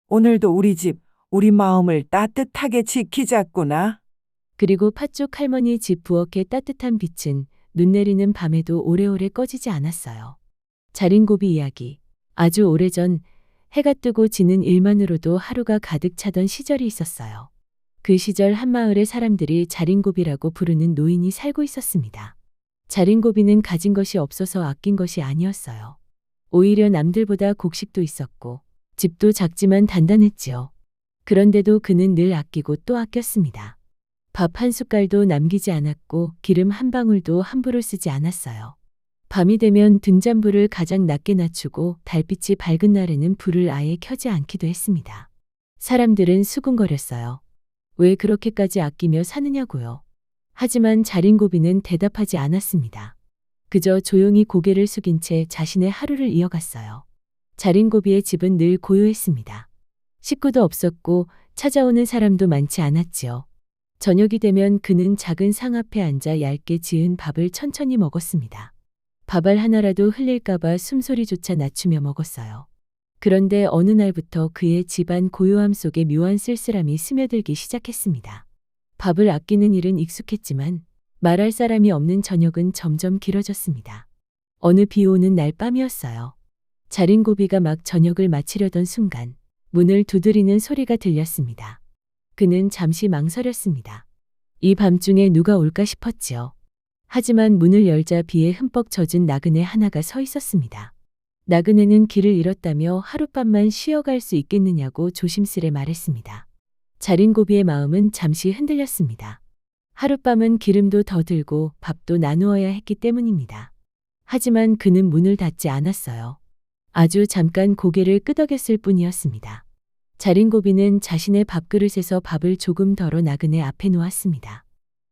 오늘도 우리 집, 우리 마음을 따뜻하게 지키자꾸나. 그리고 팥죽 할머니 집 부엌의 따뜻한 빛은 눈 내리는 밤에도 오래오래 꺼지지 않았어요. 자린고비 이야기. 아주 오래전 해가 뜨고 지는 일만으로도 하루가 가득 차던 시절이 있었어요. 그 시절 한 마을의 사람들이 자린고비라고 부르는 노인이 살고 있었습니다. 자린고비는 가진 것이 없어서 아낀 것이 아니었어요. 오히려 남들보다 곡식도 있었고 집도 작지만 단단했지요. 그런데도 그는 늘 아끼고 또 아꼈습니다. 밥 한 숟갈도 남기지 않았고 기름 한 방울도 함부로 쓰지 않았어요. 밤이 되면 등잔불을 가장 낮게 낮추고 달빛이 밝은 날에는 불을 아예 켜지 않기도 했습니다. 사람들은 수군거렸어요. 왜 그렇게까지 아끼며 사느냐고요. 하지만 자린고비는 대답하지 않았습니다. 그저 조용히 고개를 숙인 채 자신의 하루를 이어갔어요. 자린고비의 집은 늘 고요했습니다. 식구도 없었고 찾아오는 사람도 많지 않았지요. 저녁이 되면 그는 작은 상 앞에 앉아 얇게 지은 밥을 천천히 먹었습니다. 밥알 하나라도 흘릴까봐 숨소리조차 낮추며 먹었어요. 그런데 어느 날부터 그의 집안 고요함 속에 묘한 쓸쓸함이 스며들기 시작했습니다. 밥을 아끼는 일은 익숙했지만 말할 사람이 없는 저녁은 점점 길어졌습니다. 어느 비 오는 날 밤이었어요. 자린고비가 막 저녁을 마치려던 순간 문을 두드리는 소리가 들렸습니다. 그는 잠시 망설였습니다. 이 밤중에 누가 올까 싶었지요. 하지만 문을 열자 비에 흠뻑 젖은 나그네 하나가 서 있었습니다. 나그네는 길을 잃었다며 하룻밤만 쉬어갈 수 있겠느냐고 조심스레 말했습니다. 자린고비의 마음은 잠시 흔들렸습니다. 하룻밤은 기름도 더 들고 밥도 나누어야 했기 때문입니다. 하지만 그는 문을 닫지 않았어요. 아주 잠깐 고개를 끄덕였을 뿐이었습니다. 자린고비는 자신의 밥그릇에서 밥을 조금 덜어 나그네 앞에 놓았습니다.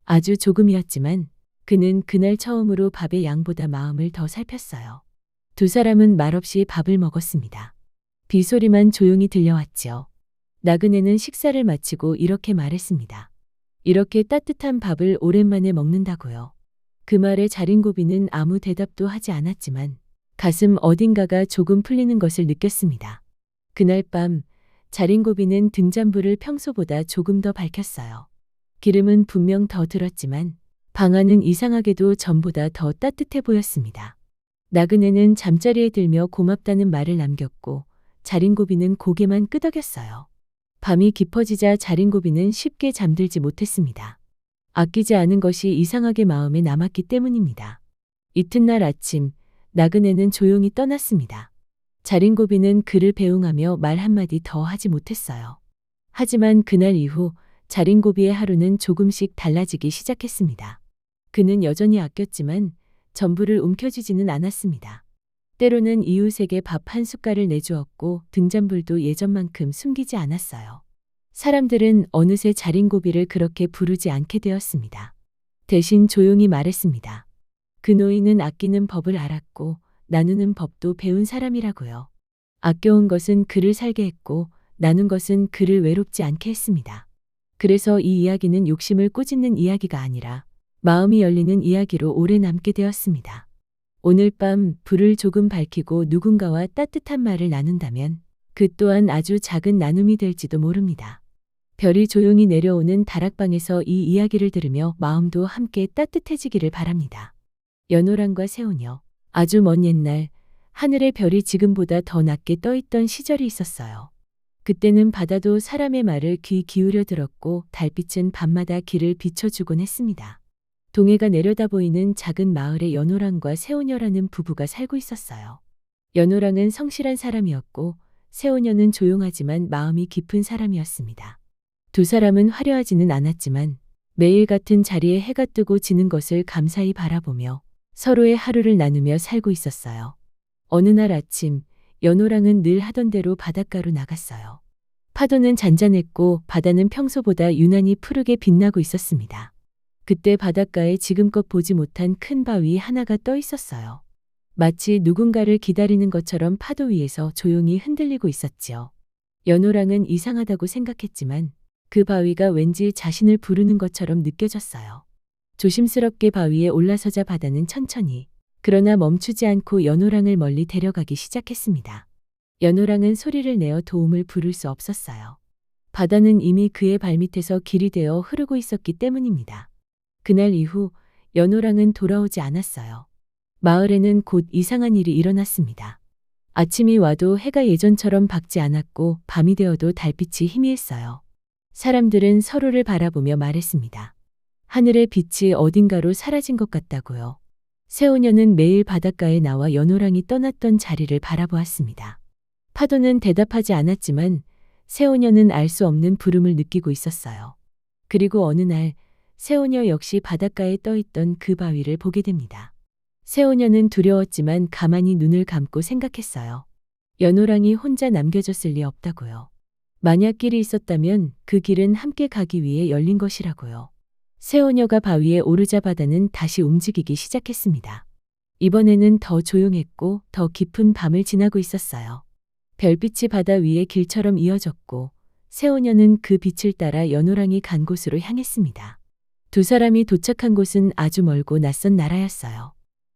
아주 조금이었지만 그는 그날 처음으로 밥의 양보다 마음을 더 살폈어요. 두 사람은 말없이 밥을 먹었습니다. 비소리만 조용히 들려왔지요. 나그네는 식사를 마치고 이렇게 말했습니다. 이렇게 따뜻한 밥을 오랜만에 먹는다고요. 그 말에 자린고비는 아무 대답도 하지 않았지만 가슴 어딘가가 조금 풀리는 것을 느꼈습니다. 그날 밤 자린고비는 등잔불을 평소보다 조금 더 밝혔어요. 기름은 분명 더 들었지만 방 안은 이상하게도 전보다 더 따뜻해 보였습니다. 나그네는 잠자리에 들며 고맙다는 말을 남겼고 자린고비는 고개만 끄덕였어요. 밤이 깊어지자 자린고비는 쉽게 잠들지 못했습니다. 아끼지 않은 것이 이상하게 마음에 남았기 때문입니다. 이튿날 아침 나그네는 조용히 떠났습니다. 자린고비는 그를 배웅하며 말 한마디 더 하지 못했어요. 하지만 그날 이후 자린고비의 하루는 조금씩 달라지기 시작했습니다. 그는 여전히 아꼈지만 전부를 움켜쥐지는 않았습니다. 때로는 이웃에게 밥 한 숟갈을 내주었고 등잔불도 예전만큼 숨기지 않았어요. 사람들은 어느새 자린고비를 그렇게 부르지 않게 되었습니다. 대신 조용히 말했습니다. 그 노인은 아끼는 법을 알았고 나누는 법도 배운 사람이라고요. 아껴온 것은 그를 살게 했고 나눈 것은 그를 외롭지 않게 했습니다. 그래서 이 이야기는 욕심을 꾸짖는 이야기가 아니라 마음이 열리는 이야기로 오래 남게 되었습니다. 오늘 밤 불을 조금 밝히고 누군가와 따뜻한 말을 나눈다면 그 또한 아주 작은 나눔이 될지도 모릅니다. 별이 조용히 내려오는 다락방에서 이 이야기를 들으며 마음도 함께 따뜻해지기를 바랍니다. 연호랑과 새우녀. 아주 먼 옛날 하늘의 별이 지금보다 더 낮게 떠있던 시절이 있었어요. 그때는 바다도 사람의 말을 귀 기울여 들었고 달빛은 밤마다 길을 비춰주곤 했습니다. 동해가 내려다 보이는 작은 마을에 연호랑과 새우녀라는 부부가 살고 있었어요. 연호랑은 성실한 사람이었고 새우녀는 조용하지만 마음이 깊은 사람이었습니다. 두 사람은 화려하지는 않았지만 매일 같은 자리에 해가 뜨고 지는 것을 감사히 바라보며 서로의 하루를 나누며 살고 있었어요. 어느 날 아침 연호랑은 늘 하던 대로 바닷가로 나갔어요. 파도는 잔잔했고 바다는 평소보다 유난히 푸르게 빛나고 있었습니다. 그때 바닷가에 지금껏 보지 못한 큰 바위 하나가 떠 있었어요. 마치 누군가를 기다리는 것처럼 파도 위에서 조용히 흔들리고 있었지요. 연호랑은 이상하다고 생각했지만 그 바위가 왠지 자신을 부르는 것처럼 느껴졌어요. 조심스럽게 바위에 올라서자 바다는 천천히 그러나 멈추지 않고 연호랑을 멀리 데려가기 시작했습니다. 연호랑은 소리를 내어 도움을 부를 수 없었어요. 바다는 이미 그의 발밑에서 길이 되어 흐르고 있었기 때문입니다. 그날 이후 연호랑은 돌아오지 않았어요. 마을에는 곧 이상한 일이 일어났습니다. 아침이 와도 해가 예전처럼 밝지 않았고 밤이 되어도 달빛이 희미했어요. 사람들은 서로를 바라보며 말했습니다. 하늘의 빛이 어딘가로 사라진 것 같다고요. 새우녀는 매일 바닷가에 나와 연호랑이 떠났던 자리를 바라보았습니다. 파도는 대답하지 않았지만 새우녀는 알 수 없는 부름을 느끼고 있었어요. 그리고 어느 날 새우녀 역시 바닷가에 떠있던 그 바위를 보게 됩니다. 새우녀는 두려웠지만 가만히 눈을 감고 생각했어요. 연호랑이 혼자 남겨졌을 리 없다고요. 만약 길이 있었다면 그 길은 함께 가기 위해 열린 것이라고요. 새우녀가 바위에 오르자 바다는 다시 움직이기 시작했습니다. 이번에는 더 조용했고 더 깊은 밤을 지나고 있었어요. 별빛이 바다 위에 길처럼 이어졌고 새우녀는 그 빛을 따라 연호랑이 간 곳으로 향했습니다. 두 사람이 도착한 곳은 아주 멀고 낯선 나라였어요.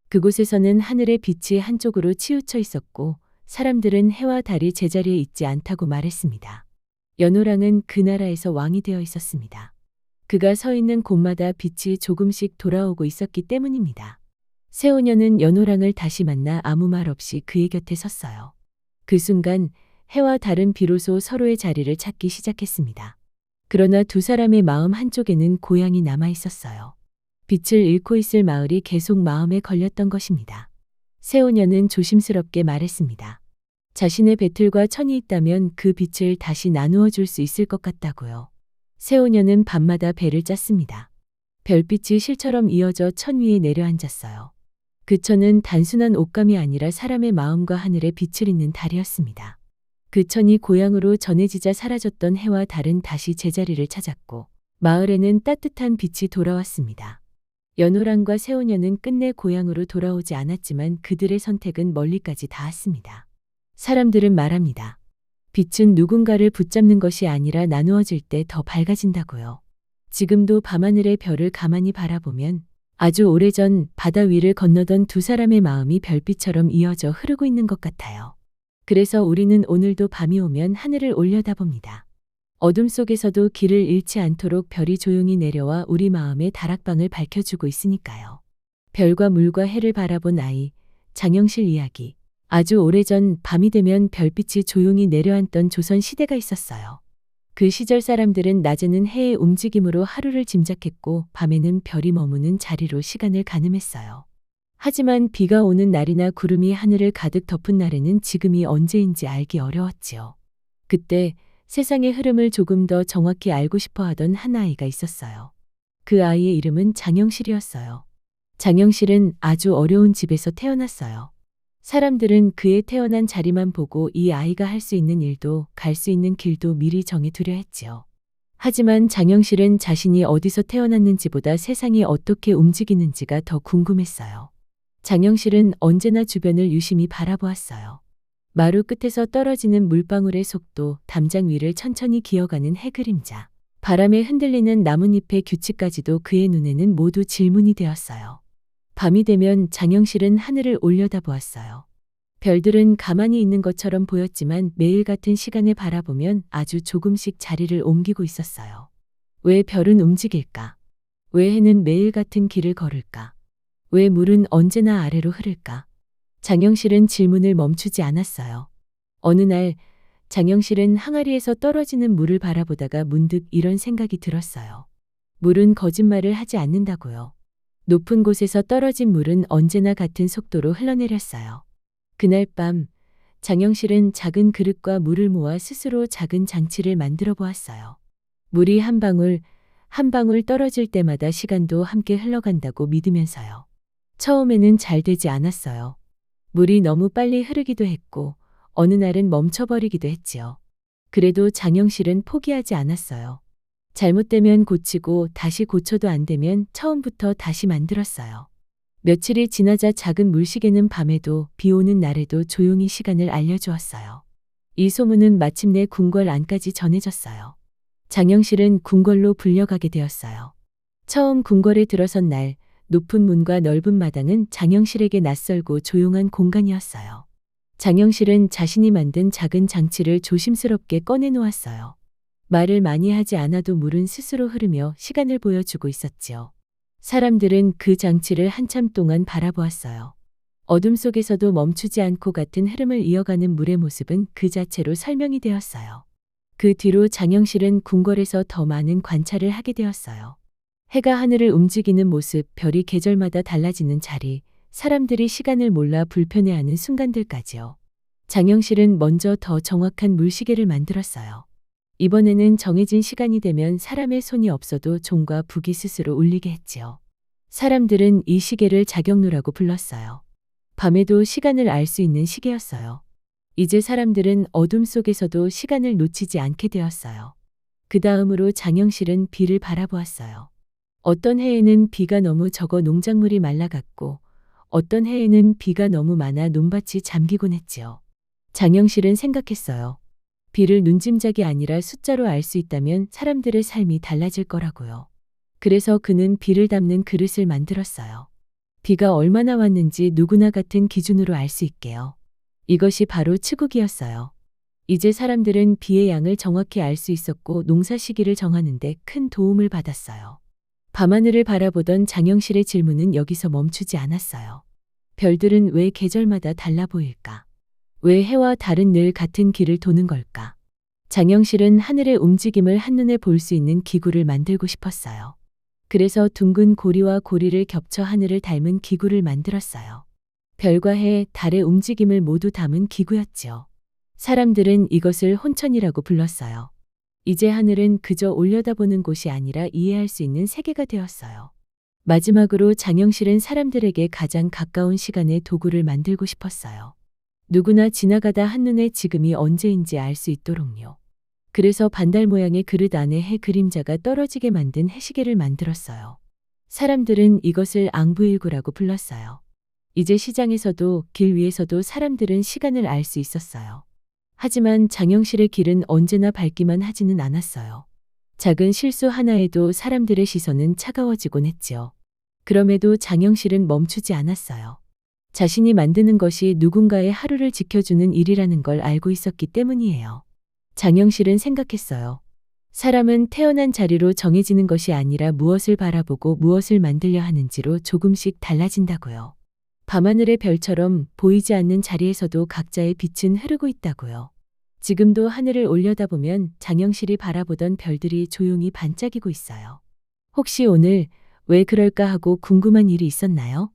그곳에서는 하늘의 빛이 한쪽으로 치우쳐 있었고 사람들은 해와 달이 제자리에 있지 않다고 말했습니다. 연호랑은 그 나라에서 왕이 되어 있었습니다. 그가 서 있는 곳마다 빛이 조금씩 돌아오고 있었기 때문입니다. 새오녀는 연호랑을 다시 만나 아무 말 없이 그의 곁에 섰어요. 그 순간 해와 달은 비로소 서로의 자리를 찾기 시작했습니다. 그러나 두 사람의 마음 한쪽에는 고향이 남아 있었어요. 빛을 잃고 있을 마을이 계속 마음에 걸렸던 것입니다. 새오녀는 조심스럽게 말했습니다. 자신의 배틀과 천이 있다면 그 빛을 다시 나누어 줄 수 있을 것 같다고요. 새오녀는 밤마다 배를 짰습니다. 별빛이 실처럼 이어져 천 위에 내려앉았어요. 그 천은 단순한 옷감이 아니라 사람의 마음과 하늘의 빛을 잇는 달이었습니다. 그 천이 고향으로 전해지자 사라졌던 해와 달은 다시 제자리를 찾았고 마을에는 따뜻한 빛이 돌아왔습니다. 연호랑과 새오녀는 끝내 고향으로 돌아오지 않았지만 그들의 선택은 멀리까지 닿았습니다. 사람들은 말합니다. 빛은 누군가를 붙잡는 것이 아니라 나누어질 때 더 밝아진다고요. 지금도 밤하늘의 별을 가만히 바라보면 아주 오래전 바다 위를 건너던 두 사람의 마음이 별빛처럼 이어져 흐르고 있는 것 같아요. 그래서 우리는 오늘도 밤이 오면 하늘을 올려다봅니다. 어둠 속에서도 길을 잃지 않도록 별이 조용히 내려와 우리 마음의 다락방을 밝혀주고 있으니까요. 별과 물과 해를 바라본 아이, 장영실 이야기. 아주 오래전 밤이 되면 별빛이 조용히 내려앉던 조선 시대가 있었어요. 그 시절 사람들은 낮에는 해의 움직임으로 하루를 짐작했고 밤에는 별이 머무는 자리로 시간을 가늠했어요. 하지만 비가 오는 날이나 구름이 하늘을 가득 덮은 날에는 지금이 언제인지 알기 어려웠지요. 그때 세상의 흐름을 조금 더 정확히 알고 싶어 하던 한 아이가 있었어요. 그 아이의 이름은 장영실이었어요. 장영실은 아주 어려운 집에서 태어났어요. 사람들은 그의 태어난 자리만 보고 이 아이가 할 수 있는 일도 갈 수 있는 길도 미리 정해두려 했지요. 하지만 장영실은 자신이 어디서 태어났는지보다 세상이 어떻게 움직이는지가 더 궁금했어요. 장영실은 언제나 주변을 유심히 바라보았어요. 마루 끝에서 떨어지는 물방울의 속도, 담장 위를 천천히 기어가는 해 그림자, 바람에 흔들리는 나뭇잎의 규칙까지도 그의 눈에는 모두 질문이 되었어요. 밤이 되면 장영실은 하늘을 올려다보았어요. 별들은 가만히 있는 것처럼 보였지만 매일 같은 시간에 바라보면 아주 조금씩 자리를 옮기고 있었어요. 왜 별은 움직일까? 왜 해는 매일 같은 길을 걸을까? 왜 물은 언제나 아래로 흐를까? 장영실은 질문을 멈추지 않았어요. 어느 날 장영실은 항아리에서 떨어지는 물을 바라보다가 문득 이런 생각이 들었어요. 물은 거짓말을 하지 않는다고요. 높은 곳에서 떨어진 물은 언제나 같은 속도로 흘러내렸어요. 그날 밤 장영실은 작은 그릇과 물을 모아 스스로 작은 장치를 만들어 보았어요. 물이 한 방울 한 방울 떨어질 때마다 시간도 함께 흘러간다고 믿으면서요. 처음에는 잘 되지 않았어요. 물이 너무 빨리 흐르기도 했고 어느 날은 멈춰버리기도 했지요. 그래도 장영실은 포기하지 않았어요. 잘못되면 고치고 다시 고쳐도 안 되면 처음부터 다시 만들었어요. 며칠이 지나자 작은 물시계는 밤에도 비 오는 날에도 조용히 시간을 알려주었어요. 이 소문은 마침내 궁궐 안까지 전해졌어요. 장영실은 궁궐로 불려가게 되었어요. 처음 궁궐에 들어선 날 높은 문과 넓은 마당은 장영실에게 낯설고 조용한 공간이었어요. 장영실은 자신이 만든 작은 장치를 조심스럽게 꺼내놓았어요. 말을 많이 하지 않아도 물은 스스로 흐르며 시간을 보여주고 있었지요. 사람들은 그 장치를 한참 동안 바라보았어요. 어둠 속에서도 멈추지 않고 같은 흐름을 이어가는 물의 모습은 그 자체로 설명이 되었어요. 그 뒤로 장영실은 궁궐에서 더 많은 관찰을 하게 되었어요. 해가 하늘을 움직이는 모습, 별이 계절마다 달라지는 자리, 사람들이 시간을 몰라 불편해하는 순간들까지요. 장영실은 먼저 더 정확한 물시계를 만들었어요. 이번에는 정해진 시간이 되면 사람의 손이 없어도 종과 북이 스스로 울리게 했지요. 사람들은 이 시계를 자경루라고 불렀어요. 밤에도 시간을 알 수 있는 시계였어요. 이제 사람들은 어둠 속에서도 시간을 놓치지 않게 되었어요. 그 다음으로 장영실은 비를 바라보았어요. 어떤 해에는 비가 너무 적어 농작물이 말라갔고 어떤 해에는 비가 너무 많아 논밭이 잠기곤 했지요. 장영실은 생각했어요. 비를 눈짐작이 아니라 숫자로 알 수 있다면 사람들의 삶이 달라질 거라고요. 그래서 그는 비를 담는 그릇을 만들었어요. 비가 얼마나 왔는지 누구나 같은 기준으로 알 수 있게요. 이것이 바로 치국이었어요. 이제 사람들은 비의 양을 정확히 알 수 있었고 농사 시기를 정하는데 큰 도움을 받았어요. 밤하늘을 바라보던 장영실의 질문은 여기서 멈추지 않았어요. 별들은 왜 계절마다 달라 보일까? 왜 해와 달은 늘 같은 길을 도는 걸까? 장영실은 하늘의 움직임을 한눈에 볼 수 있는 기구를 만들고 싶었어요. 그래서 둥근 고리와 고리를 겹쳐 하늘을 닮은 기구를 만들었어요. 별과 해, 달의 움직임을 모두 담은 기구였지요. 사람들은 이것을 혼천이라고 불렀어요. 이제 하늘은 그저 올려다보는 곳이 아니라 이해할 수 있는 세계가 되었어요. 마지막으로 장영실은 사람들에게 가장 가까운 시간의 도구를 만들고 싶었어요. 누구나 지나가다 한눈에 지금이 언제인지 알 수 있도록요. 그래서 반달 모양의 그릇 안에 해 그림자가 떨어지게 만든 해시계를 만들었어요. 사람들은 이것을 앙부일구라고 불렀어요. 이제 시장에서도 길 위에서도 사람들은 시간을 알 수 있었어요. 하지만 장영실의 길은 언제나 밝기만 하지는 않았어요. 작은 실수 하나에도 사람들의 시선은 차가워지곤 했지요. 그럼에도 장영실은 멈추지 않았어요. 자신이 만드는 것이 누군가의 하루를 지켜주는 일이라는 걸 알고 있었기 때문이에요. 장영실은 생각했어요. 사람은 태어난 자리로 정해지는 것이 아니라 무엇을 바라보고 무엇을 만들려 하는지로 조금씩 달라진다고요. 밤하늘의 별처럼 보이지 않는 자리에서도 각자의 빛은 흐르고 있다고요. 지금도 하늘을 올려다보면 장영실이 바라보던 별들이 조용히 반짝이고 있어요. 혹시 오늘 왜 그럴까 하고 궁금한 일이 있었나요?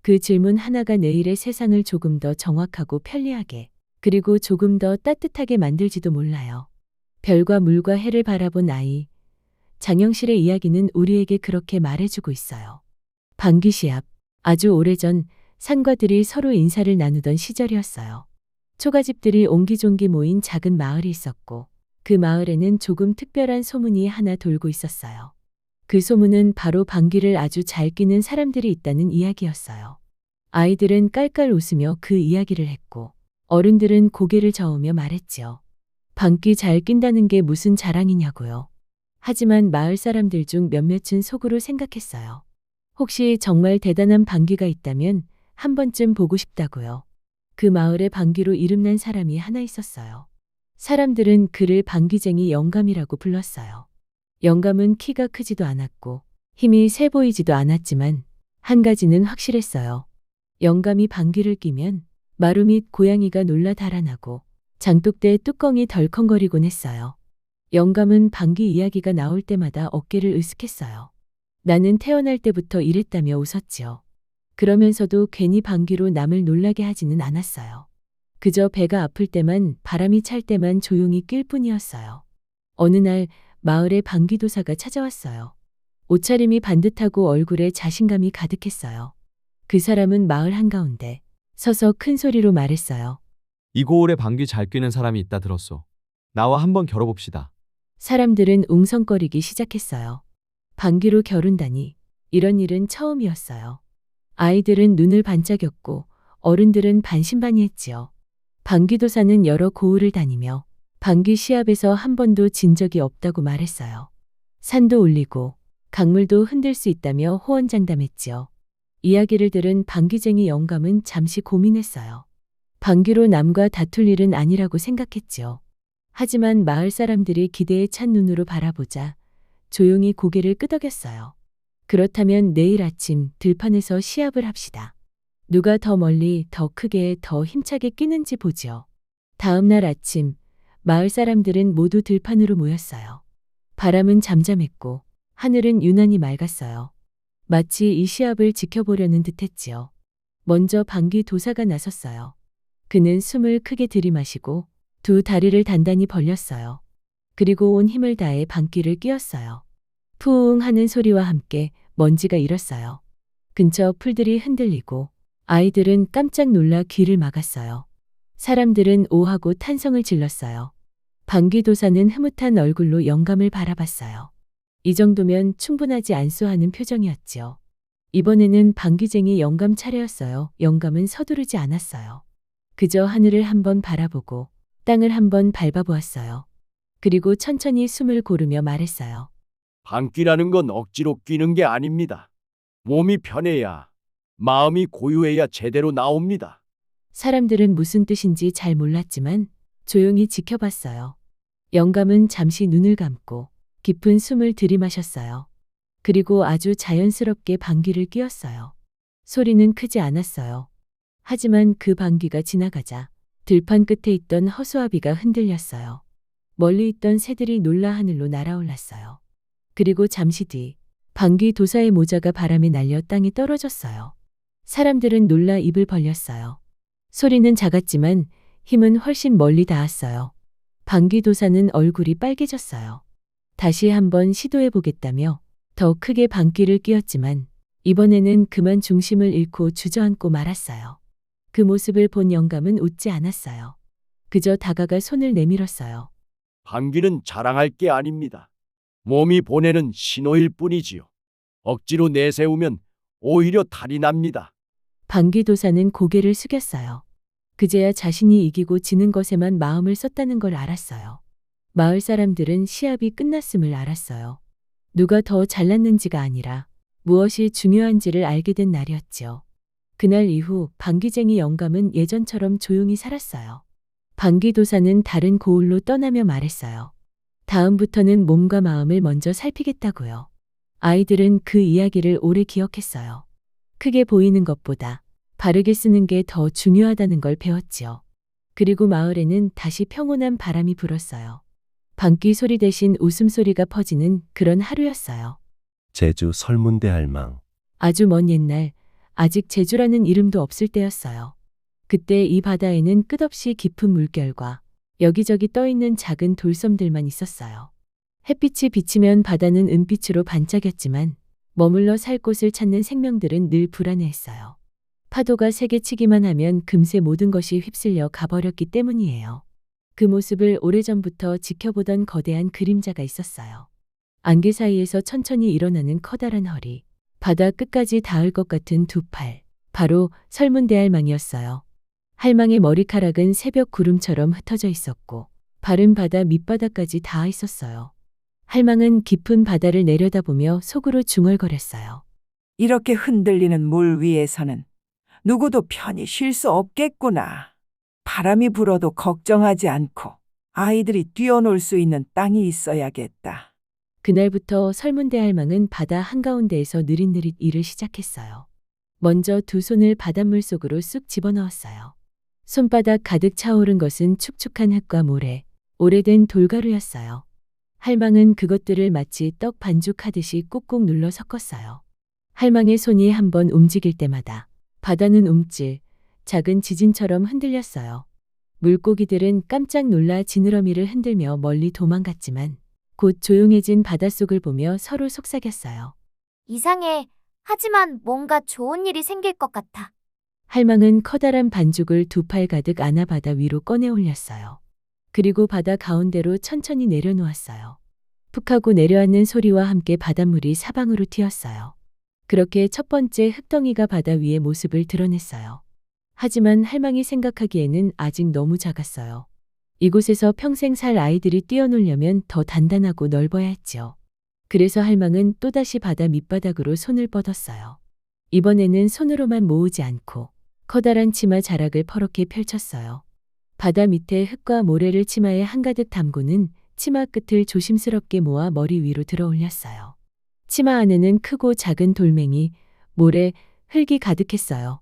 그 질문 하나가 내일의 세상을 조금 더 정확하고 편리하게 그리고 조금 더 따뜻하게 만들지도 몰라요. 별과 물과 해를 바라본 아이. 장영실의 이야기는 우리에게 그렇게 말해주고 있어요. 방귀시 앞. 아주 오래전 산과들이 서로 인사를 나누던 시절이었어요. 초가집들이 옹기종기 모인 작은 마을이 있었고 그 마을에는 조금 특별한 소문이 하나 돌고 있었어요. 그 소문은 바로 방귀를 아주 잘 뀌는 사람들이 있다는 이야기였어요. 아이들은 깔깔 웃으며 그 이야기를 했고 어른들은 고개를 저으며 말했지요. 방귀 잘 낀다는 게 무슨 자랑이냐고요. 하지만 마을 사람들 중 몇몇은 속으로 생각했어요. 혹시 정말 대단한 방귀가 있다면 한 번쯤 보고 싶다고요. 그 마을에 방귀로 이름난 사람이 하나 있었어요. 사람들은 그를 방귀쟁이 영감이라고 불렀어요. 영감은 키가 크지도 않았고 힘이 세 보이지도 않았지만 한 가지는 확실했어요. 영감이 방귀를 뀌면 마루 및 고양이가 놀라 달아나고 장독대 뚜껑이 덜컹거리곤 했어요. 영감은 방귀 이야기가 나올 때마다 어깨를 으쓱했어요. 나는 태어날 때부터 이랬다며 웃었지요. 그러면서도 괜히 방귀로 남을 놀라게 하지는 않았어요. 그저 배가 아플 때만 바람이 찰 때만 조용히 낄 뿐이었어요. 어느 날 마을에 방귀도사가 찾아왔어요. 옷차림이 반듯하고 얼굴에 자신감이 가득했어요. 그 사람은 마을 한가운데 서서 큰 소리로 말했어요. 이 고을에 방귀 잘 뀌는 사람이 있다 들었소. 나와 한번 겨뤄봅시다. 사람들은 웅성거리기 시작했어요. 방귀로 겨룬다니 이런 일은 처음이었어요. 아이들은 눈을 반짝였고 어른들은 반신반의했지요. 방귀도사는 여러 고을을 다니며 방귀 시합에서 한 번도 진 적이 없다고 말했어요. 산도 울리고 강물도 흔들 수 있다며 호언장담했지요. 이야기를 들은 방귀쟁이 영감은 잠시 고민했어요. 방귀로 남과 다툴 일은 아니라고 생각했지요. 하지만 마을 사람들이 기대에 찬 눈으로 바라보자 조용히 고개를 끄덕였어요. 그렇다면 내일 아침 들판에서 시합을 합시다. 누가 더 멀리, 더 크게, 더 힘차게 끼는지 보지요. 다음 날 아침 마을 사람들은 모두 들판으로 모였어요. 바람은 잠잠했고 하늘은 유난히 맑았어요. 마치 이 시합을 지켜보려는 듯했지요. 먼저 방귀 도사가 나섰어요. 그는 숨을 크게 들이마시고 두 다리를 단단히 벌렸어요. 그리고 온 힘을 다해 방귀를 뀌었어요. 푸웅 하는 소리와 함께 먼지가 일었어요. 근처 풀들이 흔들리고 아이들은 깜짝 놀라 귀를 막았어요. 사람들은 오하고 탄성을 질렀어요. 방귀도사는 흐뭇한 얼굴로 영감을 바라봤어요. 이 정도면 충분하지 않소 하는 표정이었지요. 이번에는 방귀쟁이 영감 차례였어요. 영감은 서두르지 않았어요. 그저 하늘을 한번 바라보고 땅을 한번 밟아보았어요. 그리고 천천히 숨을 고르며 말했어요. 방귀라는 건 억지로 뀌는 게 아닙니다. 몸이 편해야, 마음이 고요해야 제대로 나옵니다. 사람들은 무슨 뜻인지 잘 몰랐지만 조용히 지켜봤어요. 영감은 잠시 눈을 감고 깊은 숨을 들이마셨어요. 그리고 아주 자연스럽게 방귀를 뀌었어요. 소리는 크지 않았어요. 하지만 그 방귀가 지나가자 들판 끝에 있던 허수아비가 흔들렸어요. 멀리 있던 새들이 놀라 하늘로 날아올랐어요. 그리고 잠시 뒤 방귀 도사의 모자가 바람에 날려 땅에 떨어졌어요. 사람들은 놀라 입을 벌렸어요. 소리는 작았지만 힘은 훨씬 멀리 닿았어요. 방귀 도사는 얼굴이 빨개졌어요. 다시 한번 시도해 보겠다며 더 크게 방귀를 뀌었지만 이번에는 그만 중심을 잃고 주저앉고 말았어요. 그 모습을 본 영감은 웃지 않았어요. 그저 다가가 손을 내밀었어요. 방귀는 자랑할 게 아닙니다. 몸이 보내는 신호일 뿐이지요. 억지로 내세우면 오히려 탈이 납니다. 방귀 도사는 고개를 숙였어요. 그제야 자신이 이기고 지는 것에만 마음을 썼다는 걸 알았어요. 마을 사람들은 시합이 끝났음을 알았어요. 누가 더 잘났는지가 아니라 무엇이 중요한지를 알게 된 날이었지요. 그날 이후 방귀쟁이 영감은 예전처럼 조용히 살았어요. 방귀 도사는 다른 고을로 떠나며 말했어요. 다음부터는 몸과 마음을 먼저 살피겠다고요. 아이들은 그 이야기를 오래 기억했어요. 크게 보이는 것보다 바르게 쓰는 게 더 중요하다는 걸 배웠지요. 그리고 마을에는 다시 평온한 바람이 불었어요. 방귀 소리 대신 웃음소리가 퍼지는 그런 하루였어요. 제주 설문대 할망. 아주 먼 옛날, 아직 제주라는 이름도 없을 때였어요. 그때 이 바다에는 끝없이 깊은 물결과 여기저기 떠있는 작은 돌섬들만 있었어요. 햇빛이 비치면 바다는 은빛으로 반짝였지만 머물러 살 곳을 찾는 생명들은 늘 불안해했어요. 파도가 세게 치기만 하면 금세 모든 것이 휩쓸려 가버렸기 때문이에요. 그 모습을 오래전부터 지켜보던 거대한 그림자가 있었어요. 안개 사이에서 천천히 일어나는 커다란 허리, 바다 끝까지 닿을 것 같은 두 팔, 바로 설문대할망이었어요. 할망의 머리카락은 새벽 구름처럼 흩어져 있었고 발은 바다 밑바닥까지 닿아 있었어요. 할망은 깊은 바다를 내려다보며 속으로 중얼거렸어요. 이렇게 흔들리는 물 위에서는 누구도 편히 쉴 수 없겠구나. 바람이 불어도 걱정하지 않고 아이들이 뛰어놀 수 있는 땅이 있어야겠다. 그날부터 설문대할망은 바다 한가운데에서 느릿느릿 일을 시작했어요. 먼저 두 손을 바닷물 속으로 쑥 집어넣었어요. 손바닥 가득 차오른 것은 축축한 흙과 모래, 오래된 돌가루였어요. 할망은 그것들을 마치 떡 반죽하듯이 꾹꾹 눌러 섞었어요. 할망의 손이 한번 움직일 때마다 바다는 움찔, 작은 지진처럼 흔들렸어요. 물고기들은 깜짝 놀라 지느러미를 흔들며 멀리 도망갔지만 곧 조용해진 바닷속을 보며 서로 속삭였어요. 이상해. 하지만 뭔가 좋은 일이 생길 것 같아. 할망은 커다란 반죽을 두 팔 가득 안아 바다 위로 꺼내 올렸어요. 그리고 바다 가운데로 천천히 내려놓았어요. 푹 하고 내려앉는 소리와 함께 바닷물이 사방으로 튀었어요. 그렇게 첫 번째 흙덩이가 바다 위의 모습을 드러냈어요. 하지만 할망이 생각하기에는 아직 너무 작았어요. 이곳에서 평생 살 아이들이 뛰어놀려면 더 단단하고 넓어야 했지요. 그래서 할망은 또다시 바다 밑바닥으로 손을 뻗었어요. 이번에는 손으로만 모으지 않고 커다란 치마 자락을 퍼렇게 펼쳤어요. 바다 밑에 흙과 모래를 치마에 한가득 담고는 치마 끝을 조심스럽게 모아 머리 위로 들어 올렸어요. 치마 안에는 크고 작은 돌멩이, 모래, 흙이 가득했어요.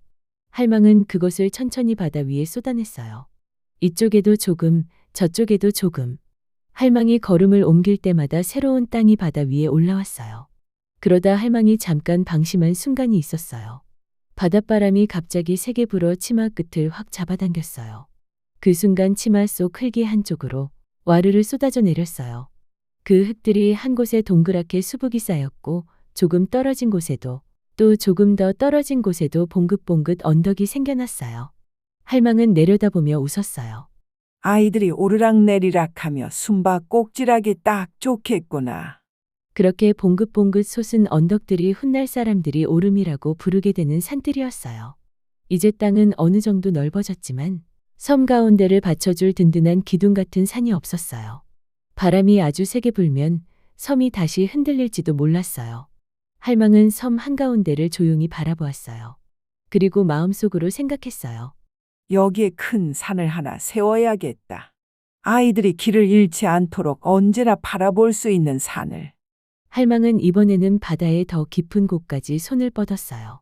할망은 그것을 천천히 바다 위에 쏟아냈어요. 이쪽에도 조금, 저쪽에도 조금. 할망이 걸음을 옮길 때마다 새로운 땅이 바다 위에 올라왔어요. 그러다 할망이 잠깐 방심한 순간이 있었어요. 바닷바람이 갑자기 세게 불어 치마 끝을 확 잡아당겼어요. 그 순간 치마 속 흙이 한쪽으로 와르르 쏟아져 내렸어요. 그 흙들이 한 곳에 동그랗게 수북이 쌓였고 조금 떨어진 곳에도 또 조금 더 떨어진 곳에도 봉긋봉긋 언덕이 생겨났어요. 할망은 내려다보며 웃었어요. 아이들이 오르락내리락하며 숨바꼭질하기 딱 좋겠구나. 그렇게 봉긋봉긋 솟은 언덕들이 훗날 사람들이 오름이라고 부르게 되는 산들이었어요. 이제 땅은 어느 정도 넓어졌지만 섬 가운데를 받쳐줄 든든한 기둥 같은 산이 없었어요. 바람이 아주 세게 불면 섬이 다시 흔들릴지도 몰랐어요. 할망은 섬 한가운데를 조용히 바라보았어요. 그리고 마음속으로 생각했어요. 여기에 큰 산을 하나 세워야겠다. 아이들이 길을 잃지 않도록 언제나 바라볼 수 있는 산을. 할망은 이번에는 바다의 더 깊은 곳까지 손을 뻗었어요.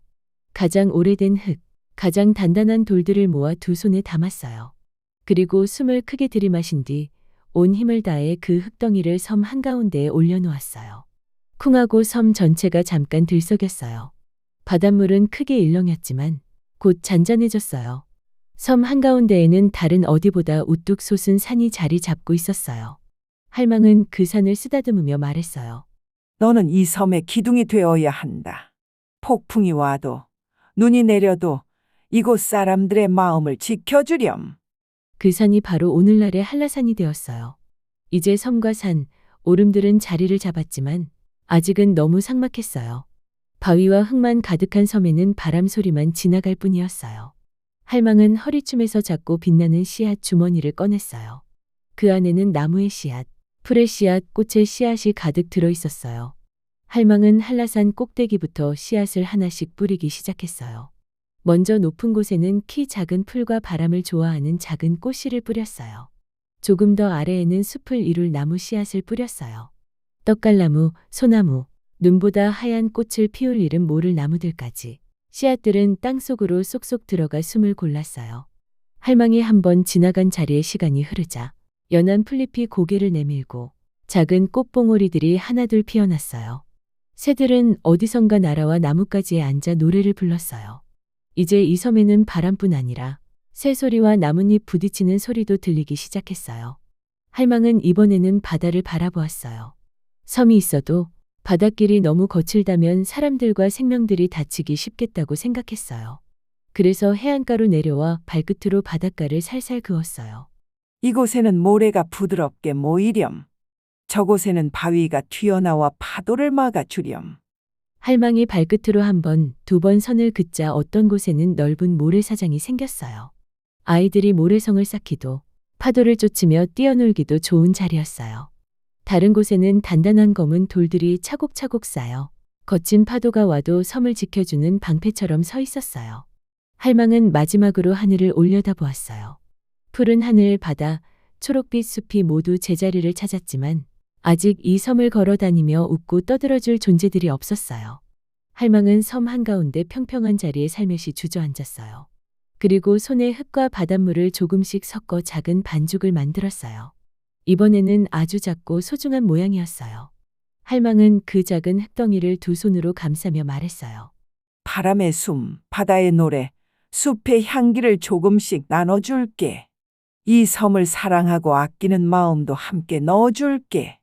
가장 오래된 흙, 가장 단단한 돌들을 모아 두 손에 담았어요. 그리고 숨을 크게 들이마신 뒤 온 힘을 다해 그 흙덩이를 섬 한가운데에 올려놓았어요. 쿵하고 섬 전체가 잠깐 들썩였어요. 바닷물은 크게 일렁였지만 곧 잔잔해졌어요. 섬 한가운데에는 다른 어디보다 우뚝 솟은 산이 자리 잡고 있었어요. 할망은 그 산을 쓰다듬으며 말했어요. 너는 이 섬의 기둥이 되어야 한다. 폭풍이 와도 눈이 내려도 이곳 사람들의 마음을 지켜주렴. 그 산이 바로 오늘날의 한라산이 되었어요. 이제 섬과 산, 오름들은 자리를 잡았지만 아직은 너무 삭막했어요. 바위와 흙만 가득한 섬에는 바람 소리만 지나갈 뿐이었어요. 할망은 허리춤에서 작고 빛나는 씨앗 주머니를 꺼냈어요. 그 안에는 나무의 씨앗, 풀의 씨앗, 꽃의 씨앗이 가득 들어 있었어요. 할망은 한라산 꼭대기부터 씨앗을 하나씩 뿌리기 시작했어요. 먼저 높은 곳에는 키 작은 풀과 바람을 좋아하는 작은 꽃씨를 뿌렸어요. 조금 더 아래에는 숲을 이룰 나무 씨앗을 뿌렸어요. 떡갈나무, 소나무, 눈보다 하얀 꽃을 피울 이름 모를 나무들까지. 씨앗들은 땅속으로 쏙쏙 들어가 숨을 골랐어요. 할망이 한번 지나간 자리에 시간이 흐르자 연한 풀잎이 고개를 내밀고 작은 꽃봉오리들이 하나둘 피어났어요. 새들은 어디선가 날아와 나뭇가지에 앉아 노래를 불렀어요. 이제 이 섬에는 바람뿐 아니라 새소리와 나뭇잎 부딪히는 소리도 들리기 시작했어요. 할망은 이번에는 바다를 바라보았어요. 섬이 있어도 바닷길이 너무 거칠다면 사람들과 생명들이 다치기 쉽겠다고 생각했어요. 그래서 해안가로 내려와 발끝으로 바닷가를 살살 그었어요. 이곳에는 모래가 부드럽게 모이렴. 저곳에는 바위가 튀어나와 파도를 막아주렴. 할망이 발끝으로 한 번, 두 번 선을 긋자 어떤 곳에는 넓은 모래사장이 생겼어요. 아이들이 모래성을 쌓기도, 파도를 쫓으며 뛰어놀기도 좋은 자리였어요. 다른 곳에는 단단한 검은 돌들이 차곡차곡 쌓여 거친 파도가 와도 섬을 지켜주는 방패처럼 서 있었어요. 할망은 마지막으로 하늘을 올려다보았어요. 푸른 하늘, 바다, 초록빛 숲이 모두 제자리를 찾았지만 아직 이 섬을 걸어 다니며 웃고 떠들어줄 존재들이 없었어요. 할망은 섬 한가운데 평평한 자리에 살며시 주저앉았어요. 그리고 손에 흙과 바닷물을 조금씩 섞어 작은 반죽을 만들었어요. 이번에는 아주 작고 소중한 모양이었어요. 할망은 그 작은 흙덩이를 두 손으로 감싸며 말했어요. 바람의 숨, 바다의 노래, 숲의 향기를 조금씩 나눠줄게. 이 섬을 사랑하고 아끼는 마음도 함께 넣어줄게.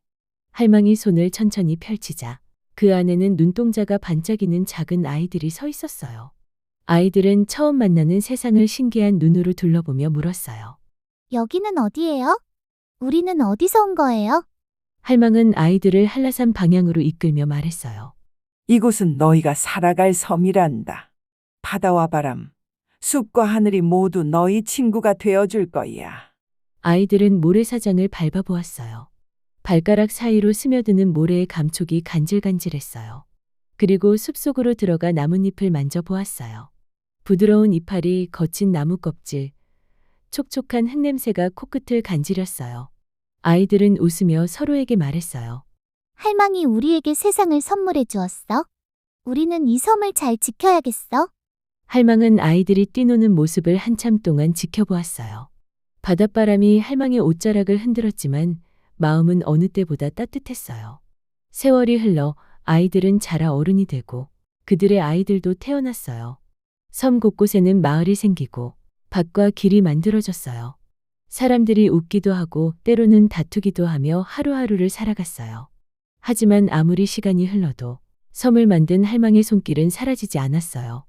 할망이 손을 천천히 펼치자 그 안에는 눈동자가 반짝이는 작은 아이들이 서 있었어요. 아이들은 처음 만나는 세상을 신기한 눈으로 둘러보며 물었어요. 여기는 어디예요? 우리는 어디서 온 거예요? 할망은 아이들을 한라산 방향으로 이끌며 말했어요. 이곳은 너희가 살아갈 섬이란다. 바다와 바람, 숲과 하늘이 모두 너희 친구가 되어줄 거야. 아이들은 모래사장을 밟아보았어요. 발가락 사이로 스며드는 모래의 감촉이 간질간질했어요. 그리고 숲속으로 들어가 나뭇잎을 만져보았어요. 부드러운 이파리, 거친 나무 껍질, 촉촉한 흙냄새가 코끝을 간지렸어요. 아이들은 웃으며 서로에게 말했어요. 할망이 우리에게 세상을 선물해 주었어. 우리는 이 섬을 잘 지켜야겠어. 할망은 아이들이 뛰노는 모습을 한참 동안 지켜보았어요. 바닷바람이 할망의 옷자락을 흔들었지만 마음은 어느 때보다 따뜻했어요. 세월이 흘러 아이들은 자라 어른이 되고 그들의 아이들도 태어났어요. 섬 곳곳에는 마을이 생기고 밭과 길이 만들어졌어요. 사람들이 웃기도 하고 때로는 다투기도 하며 하루하루를 살아갔어요. 하지만 아무리 시간이 흘러도 섬을 만든 할망의 손길은 사라지지 않았어요.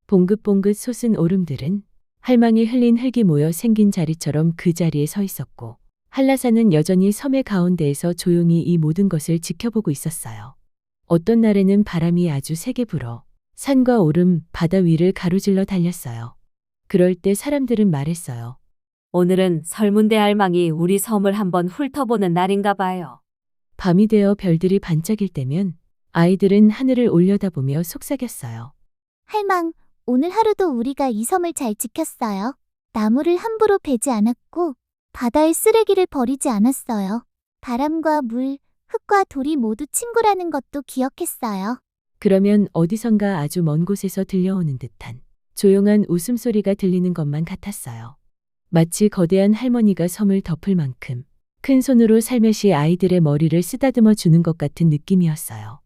봉긋봉긋 솟은 오름들은 할망이 흘린 흙이 모여 생긴 자리처럼 그 자리에 서 있었고 한라산은 여전히 섬의 가운데에서 조용히 이 모든 것을 지켜보고 있었어요. 어떤 날에는 바람이 아주 세게 불어 산과 오름, 바다 위를 가로질러 달렸어요. 그럴 때 사람들은 말했어요. 오늘은 설문대 할망이 우리 섬을 한번 훑어보는 날인가 봐요. 밤이 되어 별들이 반짝일 때면 아이들은 하늘을 올려다보며 속삭였어요. 할망, 오늘 하루도 우리가 이 섬을 잘 지켰어요. 나무를 함부로 베지 않았고 바다에 쓰레기를 버리지 않았어요. 바람과 물, 흙과 돌이 모두 친구라는 것도 기억했어요. 그러면 어디선가 아주 먼 곳에서 들려오는 듯한 조용한 웃음소리가 들리는 것만 같았어요. 마치 거대한 할머니가 섬을 덮을 만큼 큰 손으로 살며시 아이들의 머리를 쓰다듬어 주는 것 같은 느낌이었어요.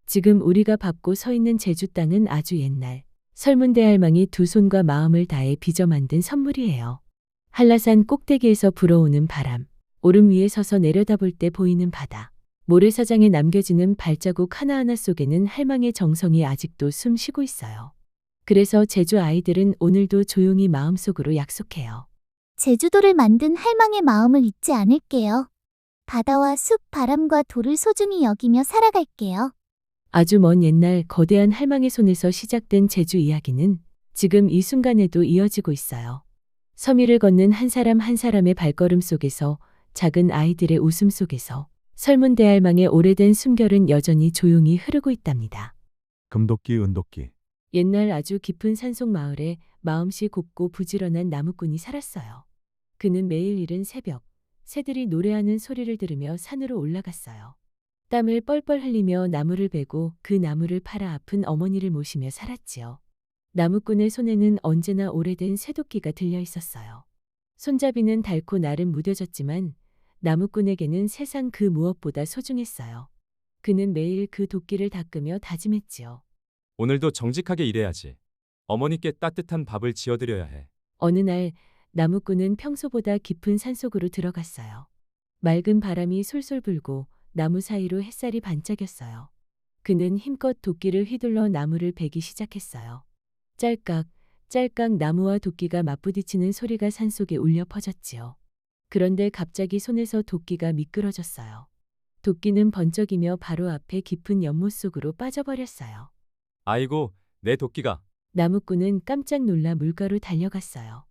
지금 우리가 밟고 서 있는 제주 땅은 아주 옛날 설문대할망이 두 손과 마음을 다해 빚어 만든 선물이에요. 한라산 꼭대기에서 불어오는 바람, 오름 위에 서서 내려다볼 때 보이는 바다, 모래사장에 남겨지는 발자국 하나하나 속에는 할망의 정성이 아직도 숨 쉬고 있어요. 그래서 제주 아이들은 오늘도 조용히 마음속으로 약속해요. 제주도를 만든 할망의 마음을 잊지 않을게요. 바다와 숲, 바람과 돌을 소중히 여기며 살아갈게요. 아주 먼 옛날 거대한 할망의 손에서 시작된 제주 이야기는 지금 이 순간에도 이어지고 있어요. 섬 위를 걷는 한 사람 한 사람의 발걸음 속에서, 작은 아이들의 웃음 속에서 설문대할망의 오래된 숨결은 여전히 조용히 흐르고 있답니다. 금도끼, 은도끼. 옛날 아주 깊은 산속 마을에 마음씨 곱고 부지런한 나무꾼이 살았어요. 그는 매일 이른 새벽, 새들이 노래하는 소리를 들으며 산으로 올라갔어요. 땀을 뻘뻘 흘리며 나무를 베고 그 나무를 팔아 아픈 어머니를 모시며 살았지요. 나무꾼의 손에는 언제나 오래된 쇠도끼가 들려 있었어요. 손잡이는 닳고 나름 무뎌졌지만 나무꾼에게는 세상 그 무엇보다 소중했어요. 그는 매일 그 도끼를 닦으며 다짐했지요. 오늘도 정직하게 일해야지. 어머니께 따뜻한 밥을 지어드려야 해. 어느 날 나무꾼은 평소보다 깊은 산속으로 들어갔어요. 맑은 바람이 솔솔 불고 나무 사이로 햇살이 반짝였어요. 그는 힘껏 도끼를 휘둘러 나무를 베기 시작했어요. 짤깍, 짤깍 나무와 도끼가 맞부딪히는 소리가 산속에 울려 퍼졌지요. 그런데 갑자기 손에서 도끼가 미끄러졌어요. 도끼는 번쩍이며 바로 앞에 깊은 연못 속으로 빠져버렸어요. 아이고, 내 도끼가. 나무꾼은 깜짝 놀라 물가로 달려갔어요.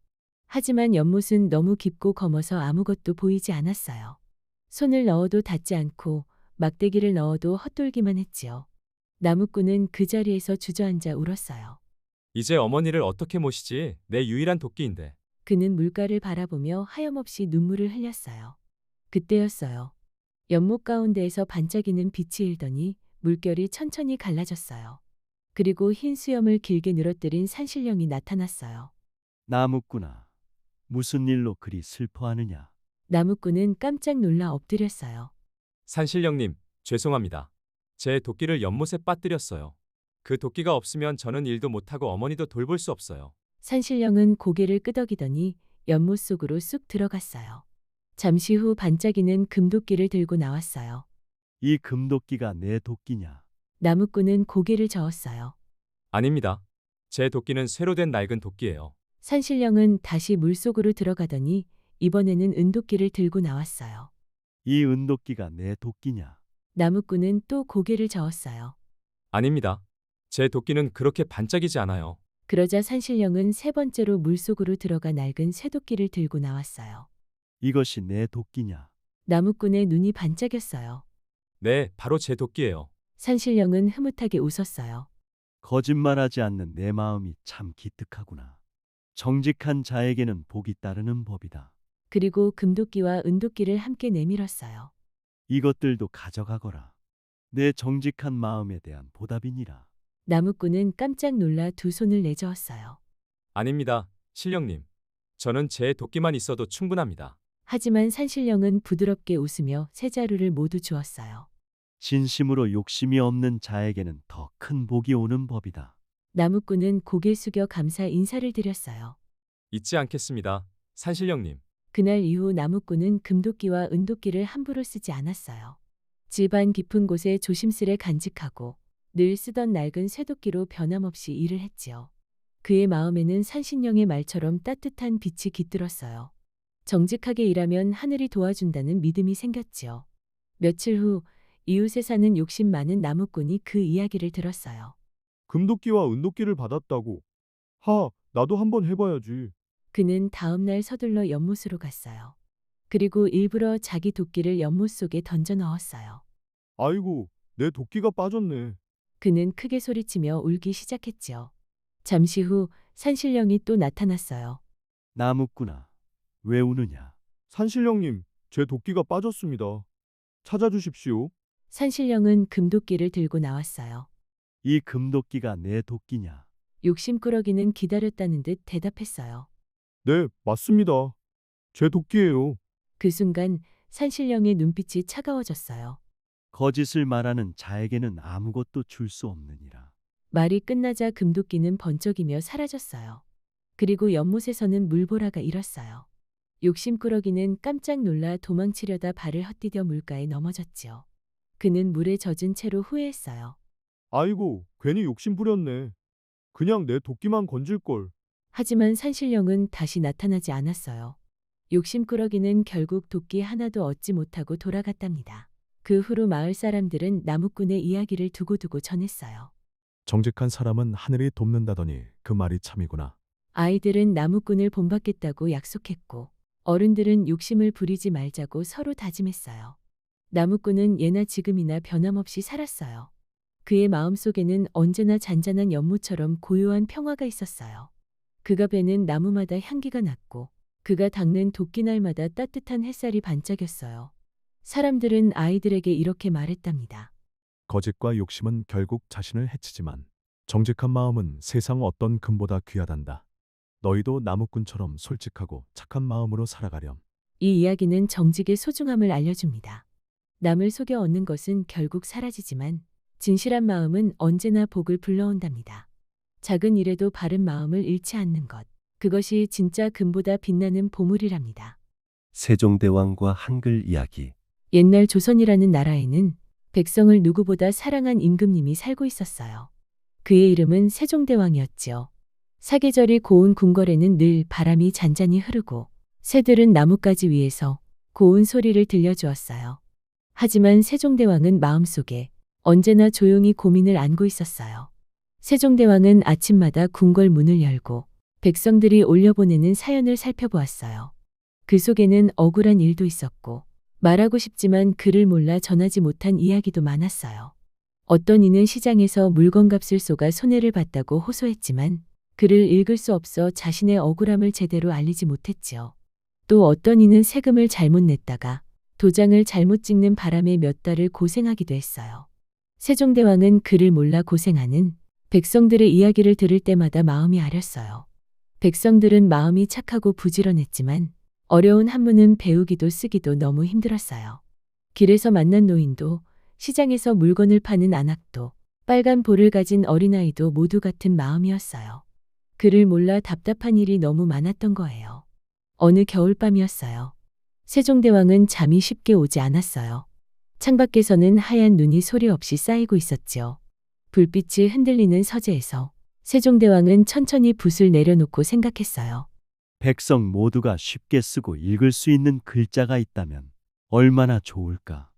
하지만 연못은 너무 깊고 검어서 아무것도 보이지 않았어요. 손을 넣어도 닿지 않고 막대기를 넣어도 헛돌기만 했지요. 나무꾼은 그 자리에서 주저앉아 울었어요. 이제 어머니를 어떻게 모시지? 내 유일한 도끼인데. 그는 물가를 바라보며 하염없이 눈물을 흘렸어요. 그때였어요. 연못 가운데에서 반짝이는 빛이 일더니 물결이 천천히 갈라졌어요. 그리고 흰 수염을 길게 늘어뜨린 산신령이 나타났어요. 나무꾼아, 무슨 일로 그리 슬퍼하느냐? 나무꾼은 깜짝 놀라 엎드렸어요. 산신령님, 죄송합니다. 제 도끼를 연못에 빠뜨렸어요. 그 도끼가 없으면 저는 일도 못하고 어머니도 돌볼 수 없어요. 산신령은 고개를 끄덕이더니 연못 속으로 쑥 들어갔어요. 잠시 후 반짝이는 금도끼를 들고 나왔어요. 이 금도끼가 내 도끼냐? 나무꾼은 고개를 저었어요. 아닙니다. 제 도끼는 쇠로 된 낡은 도끼예요. 산신령은 다시 물속으로 들어가더니 이번에는 은도끼를 들고 나왔어요. 이 은도끼가 내 도끼냐? 나무꾼은 또 고개를 저었어요. 아닙니다. 제 도끼는 그렇게 반짝이지 않아요. 그러자 산신령은 세 번째로 물속으로 들어가 낡은 쇠도끼를 들고 나왔어요. 이것이 내 도끼냐? 나무꾼의 눈이 반짝였어요. 네, 바로 제 도끼예요. 산신령은 흐뭇하게 웃었어요. 거짓말하지 않는 내 마음이 참 기특하구나. 정직한 자에게는 복이 따르는 법이다. 그리고 금도끼와 은도끼를 함께 내밀었어요. 이것들도 가져가거라. 내 정직한 마음에 대한 보답이니라. 나무꾼은 깜짝 놀라 두 손을 내저었어요. 아닙니다, 신령님. 저는 제 도끼만 있어도 충분합니다. 하지만 산신령은 부드럽게 웃으며 세 자루를 모두 주었어요. 진심으로 욕심이 없는 자에게는 더 큰 복이 오는 법이다. 나무꾼은 고개 숙여 감사 인사를 드렸어요. 잊지 않겠습니다, 산신령님. 그날 이후 나무꾼은 금도끼와 은도끼를 함부로 쓰지 않았어요. 집안 깊은 곳에 조심스레 간직하고 늘 쓰던 낡은 쇠도끼로 변함없이 일을 했지요. 그의 마음에는 산신령의 말처럼 따뜻한 빛이 깃들었어요. 정직하게 일하면 하늘이 도와준다는 믿음이 생겼지요. 며칠 후 이웃에 사는 욕심 많은 나무꾼이 그 이야기를 들었어요. 금도끼와 은도끼를 받았다고. 나도 한번 해봐야지. 그는 다음 날 서둘러 연못으로 갔어요. 그리고 일부러 자기 도끼를 연못 속에 던져 넣었어요. 아이고, 내 도끼가 빠졌네. 그는 크게 소리치며 울기 시작했지요. 잠시 후 산신령이 또 나타났어요. 나무꾼아, 왜 우느냐? 산신령님, 제 도끼가 빠졌습니다. 찾아주십시오. 산신령은 금도끼를 들고 나왔어요. 이 금도끼가 내 도끼냐? 욕심꾸러기는 기다렸다는 듯 대답했어요. 네, 맞습니다. 제 도끼예요. 그 순간 산신령의 눈빛이 차가워졌어요. 거짓을 말하는 자에게는 아무것도 줄 수 없느니라. 말이 끝나자 금도끼는 번쩍이며 사라졌어요. 그리고 연못에서는 물보라가 일었어요. 욕심꾸러기는 깜짝 놀라 도망치려다 발을 헛디뎌 물가에 넘어졌지요. 그는 물에 젖은 채로 후회했어요. 아이고, 괜히 욕심 부렸네. 그냥 내 도끼만 건질걸. 하지만 산신령은 다시 나타나지 않았어요. 욕심꾸러기는 결국 도끼 하나도 얻지 못하고 돌아갔답니다. 그 후로 마을 사람들은 나무꾼의 이야기를 두고두고 전했어요. 정직한 사람은 하늘이 돕는다더니 그 말이 참이구나. 아이들은 나무꾼을 본받겠다고 약속했고 어른들은 욕심을 부리지 말자고 서로 다짐했어요. 나무꾼은 예나 지금이나 변함없이 살았어요. 그의 마음속에는 언제나 잔잔한 연못처럼 고요한 평화가 있었어요. 그가 베는 나무마다 향기가 났고 그가 닦는 도끼날마다 따뜻한 햇살이 반짝였어요. 사람들은 아이들에게 이렇게 말했답니다. 거짓과 욕심은 결국 자신을 해치지만 정직한 마음은 세상 어떤 금보다 귀하단다. 너희도 나무꾼처럼 솔직하고 착한 마음으로 살아가렴. 이 이야기는 정직의 소중함을 알려줍니다. 남을 속여 얻는 것은 결국 사라지지만 진실한 마음은 언제나 복을 불러온답니다. 작은 일에도 바른 마음을 잃지 않는 것. 그것이 진짜 금보다 빛나는 보물이랍니다. 세종대왕과 한글 이야기. 옛날 조선이라는 나라에는 백성을 누구보다 사랑한 임금님이 살고 있었어요. 그의 이름은 세종대왕이었지요. 사계절이 고운 궁궐에는 늘 바람이 잔잔히 흐르고 새들은 나뭇가지 위에서 고운 소리를 들려주었어요. 하지만 세종대왕은 마음속에 언제나 조용히 고민을 안고 있었어요. 세종대왕은 아침마다 궁궐 문을 열고 백성들이 올려보내는 사연을 살펴보았어요. 그 속에는 억울한 일도 있었고 말하고 싶지만 글을 몰라 전하지 못한 이야기도 많았어요. 어떤 이는 시장에서 물건값을 쏘가 손해를 봤다고 호소했지만 글을 읽을 수 없어 자신의 억울함을 제대로 알리지 못했지요. 또 어떤 이는 세금을 잘못 냈다가 도장을 잘못 찍는 바람에 몇 달을 고생하기도 했어요. 세종대왕은 글을 몰라 고생하는 백성들의 이야기를 들을 때마다 마음이 아렸어요. 백성들은 마음이 착하고 부지런했지만 어려운 한문은 배우기도 쓰기도 너무 힘들었어요. 길에서 만난 노인도 시장에서 물건을 파는 안악도 빨간 볼을 가진 어린아이도 모두 같은 마음이었어요. 글을 몰라 답답한 일이 너무 많았던 거예요. 어느 겨울밤이었어요. 세종대왕은 잠이 쉽게 오지 않았어요. 창밖에서는 하얀 눈이 소리 없이 쌓이고 있었지요. 불빛이 흔들리는 서재에서 세종대왕은 천천히 붓을 내려놓고 생각했어요. 백성 모두가 쉽게 쓰고 읽을 수 있는 글자가 있다면 얼마나 좋을까.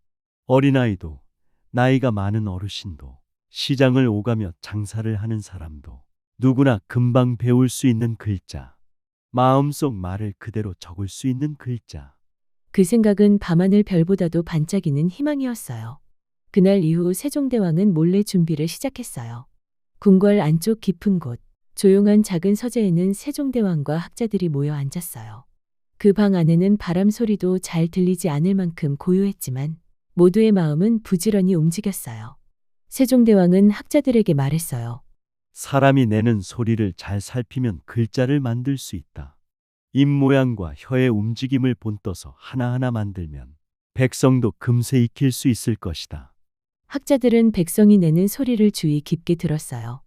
어린아이도 나이가 많은 어르신도 시장을 오가며 장사를 하는 사람도 누구나 금방 배울 수 있는 글자. 마음속 말을 그대로 적을 수 있는 글자. 그 생각은 밤하늘 별보다도 반짝이는 희망이었어요. 그날 이후 세종대왕은 몰래 준비를 시작했어요. 궁궐 안쪽 깊은 곳, 조용한 작은 서재에는 세종대왕과 학자들이 모여 앉았어요. 그 방 안에는 바람 소리도 잘 들리지 않을 만큼 고요했지만 모두의 마음은 부지런히 움직였어요. 세종대왕은 학자들에게 말했어요. 사람이 내는 소리를 잘 살피면 글자를 만들 수 있다. 입 모양과 혀의 움직임을 본떠서 하나하나 만들면 백성도 금세 익힐 수 있을 것이다. 학자들은 백성이 내는 소리를 주의 깊게 들었어요.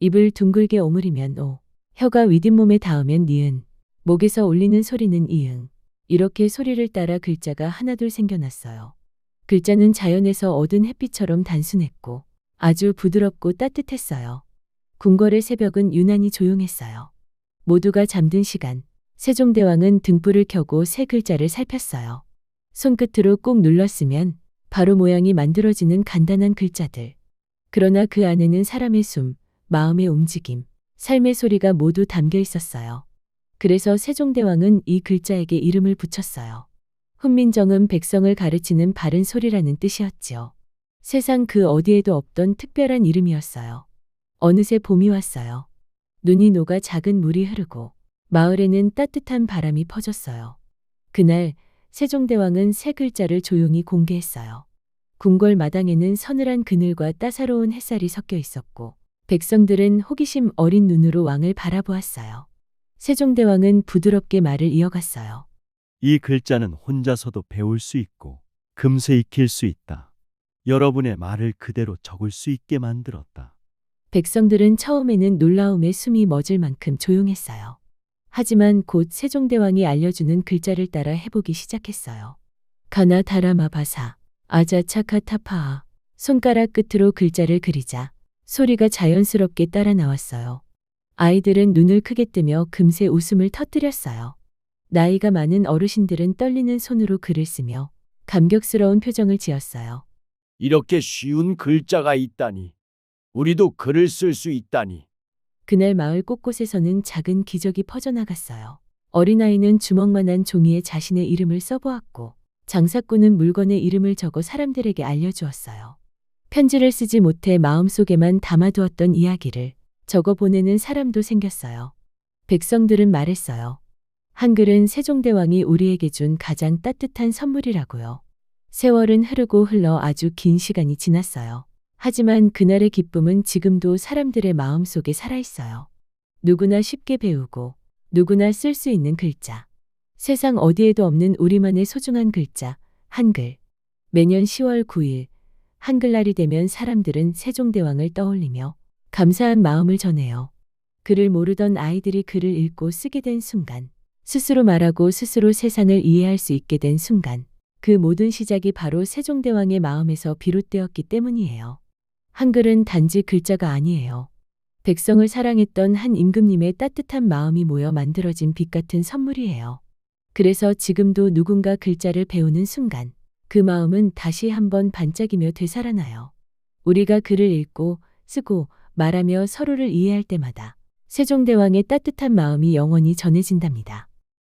입을 둥글게 오므리면 오, 혀가 윗잇몸에 닿으면 니은, 목에서 울리는 소리는 이응. 이렇게 소리를 따라 글자가 하나둘 생겨났어요. 글자는 자연에서 얻은 햇빛처럼 단순했고 아주 부드럽고 따뜻했어요. 궁궐의 새벽은 유난히 조용했어요. 모두가 잠든 시간, 세종대왕은 등불을 켜고 새 글자를 살폈어요. 손끝으로 꾹 눌렀으면 바로 모양이 만들어지는 간단한 글자들. 그러나 그 안에는 사람의 숨, 마음의 움직임, 삶의 소리가 모두 담겨 있었어요. 그래서 세종대왕은 이 글자에게 이름을 붙였어요. 훈민정음, 백성을 가르치는 바른 소리라는 뜻이었지요. 세상 그 어디에도 없던 특별한 이름이었어요. 어느새 봄이 왔어요. 눈이 녹아 작은 물이 흐르고 마을에는 따뜻한 바람이 퍼졌어요. 그날 세종대왕은 세 글자를 조용히 공개했어요. 궁궐 마당에는 서늘한 그늘과 따사로운 햇살이 섞여 있었고 백성들은 호기심 어린 눈으로 왕을 바라보았어요. 세종대왕은 부드럽게 말을 이어갔어요. 이 글자는 혼자서도 배울 수 있고 금세 익힐 수 있다. 여러분의 말을 그대로 적을 수 있게 만들었다. 백성들은 처음에는 놀라움에 숨이 멎을 만큼 조용했어요. 하지만 곧 세종대왕이 알려주는 글자를 따라 해보기 시작했어요. 가나 다라마 바사, 아자 차카 타파아. 손가락 끝으로 글자를 그리자 소리가 자연스럽게 따라 나왔어요. 아이들은 눈을 크게 뜨며 금세 웃음을 터뜨렸어요. 나이가 많은 어르신들은 떨리는 손으로 글을 쓰며 감격스러운 표정을 지었어요. 이렇게 쉬운 글자가 있다니. 우리도 글을 쓸 수 있다니. 그날 마을 곳곳에서는 작은 기적이 퍼져나갔어요. 어린아이는 주먹만한 종이에 자신의 이름을 써보았고 장사꾼은 물건에 이름을 적어 사람들에게 알려주었어요. 편지를 쓰지 못해 마음속에만 담아두었던 이야기를 적어 보내는 사람도 생겼어요. 백성들은 말했어요. 한글은 세종대왕이 우리에게 준 가장 따뜻한 선물이라고요. 세월은 흐르고 흘러 아주 긴 시간이 지났어요. 하지만 그날의 기쁨은 지금도 사람들의 마음속에 살아있어요. 누구나 쉽게 배우고 누구나 쓸 수 있는 글자. 세상 어디에도 없는 우리만의 소중한 글자, 한글. 매년 10월 9일 한글날이 되면 사람들은 세종대왕을 떠올리며 감사한 마음을 전해요. 글을 모르던 아이들이 글을 읽고 쓰게 된 순간, 스스로 말하고 스스로 세상을 이해할 수 있게 된 순간, 그 모든 시작이 바로 세종대왕의 마음에서 비롯되었기 때문이에요. 한글은 단지 글자가 아니에요. 백성을 사랑했던 한 임금님의 따뜻한 마음이 모여 만들어진 빛 같은 선물이에요. 그래서 지금도 누군가 글자를 배우는 순간 그 마음은 다시 한번 반짝이며 되살아나요. 우리가 글을 읽고 쓰고 말하며 서로를 이해할 때마다 세종대왕의 따뜻한 마음이 영원히 전해진답니다.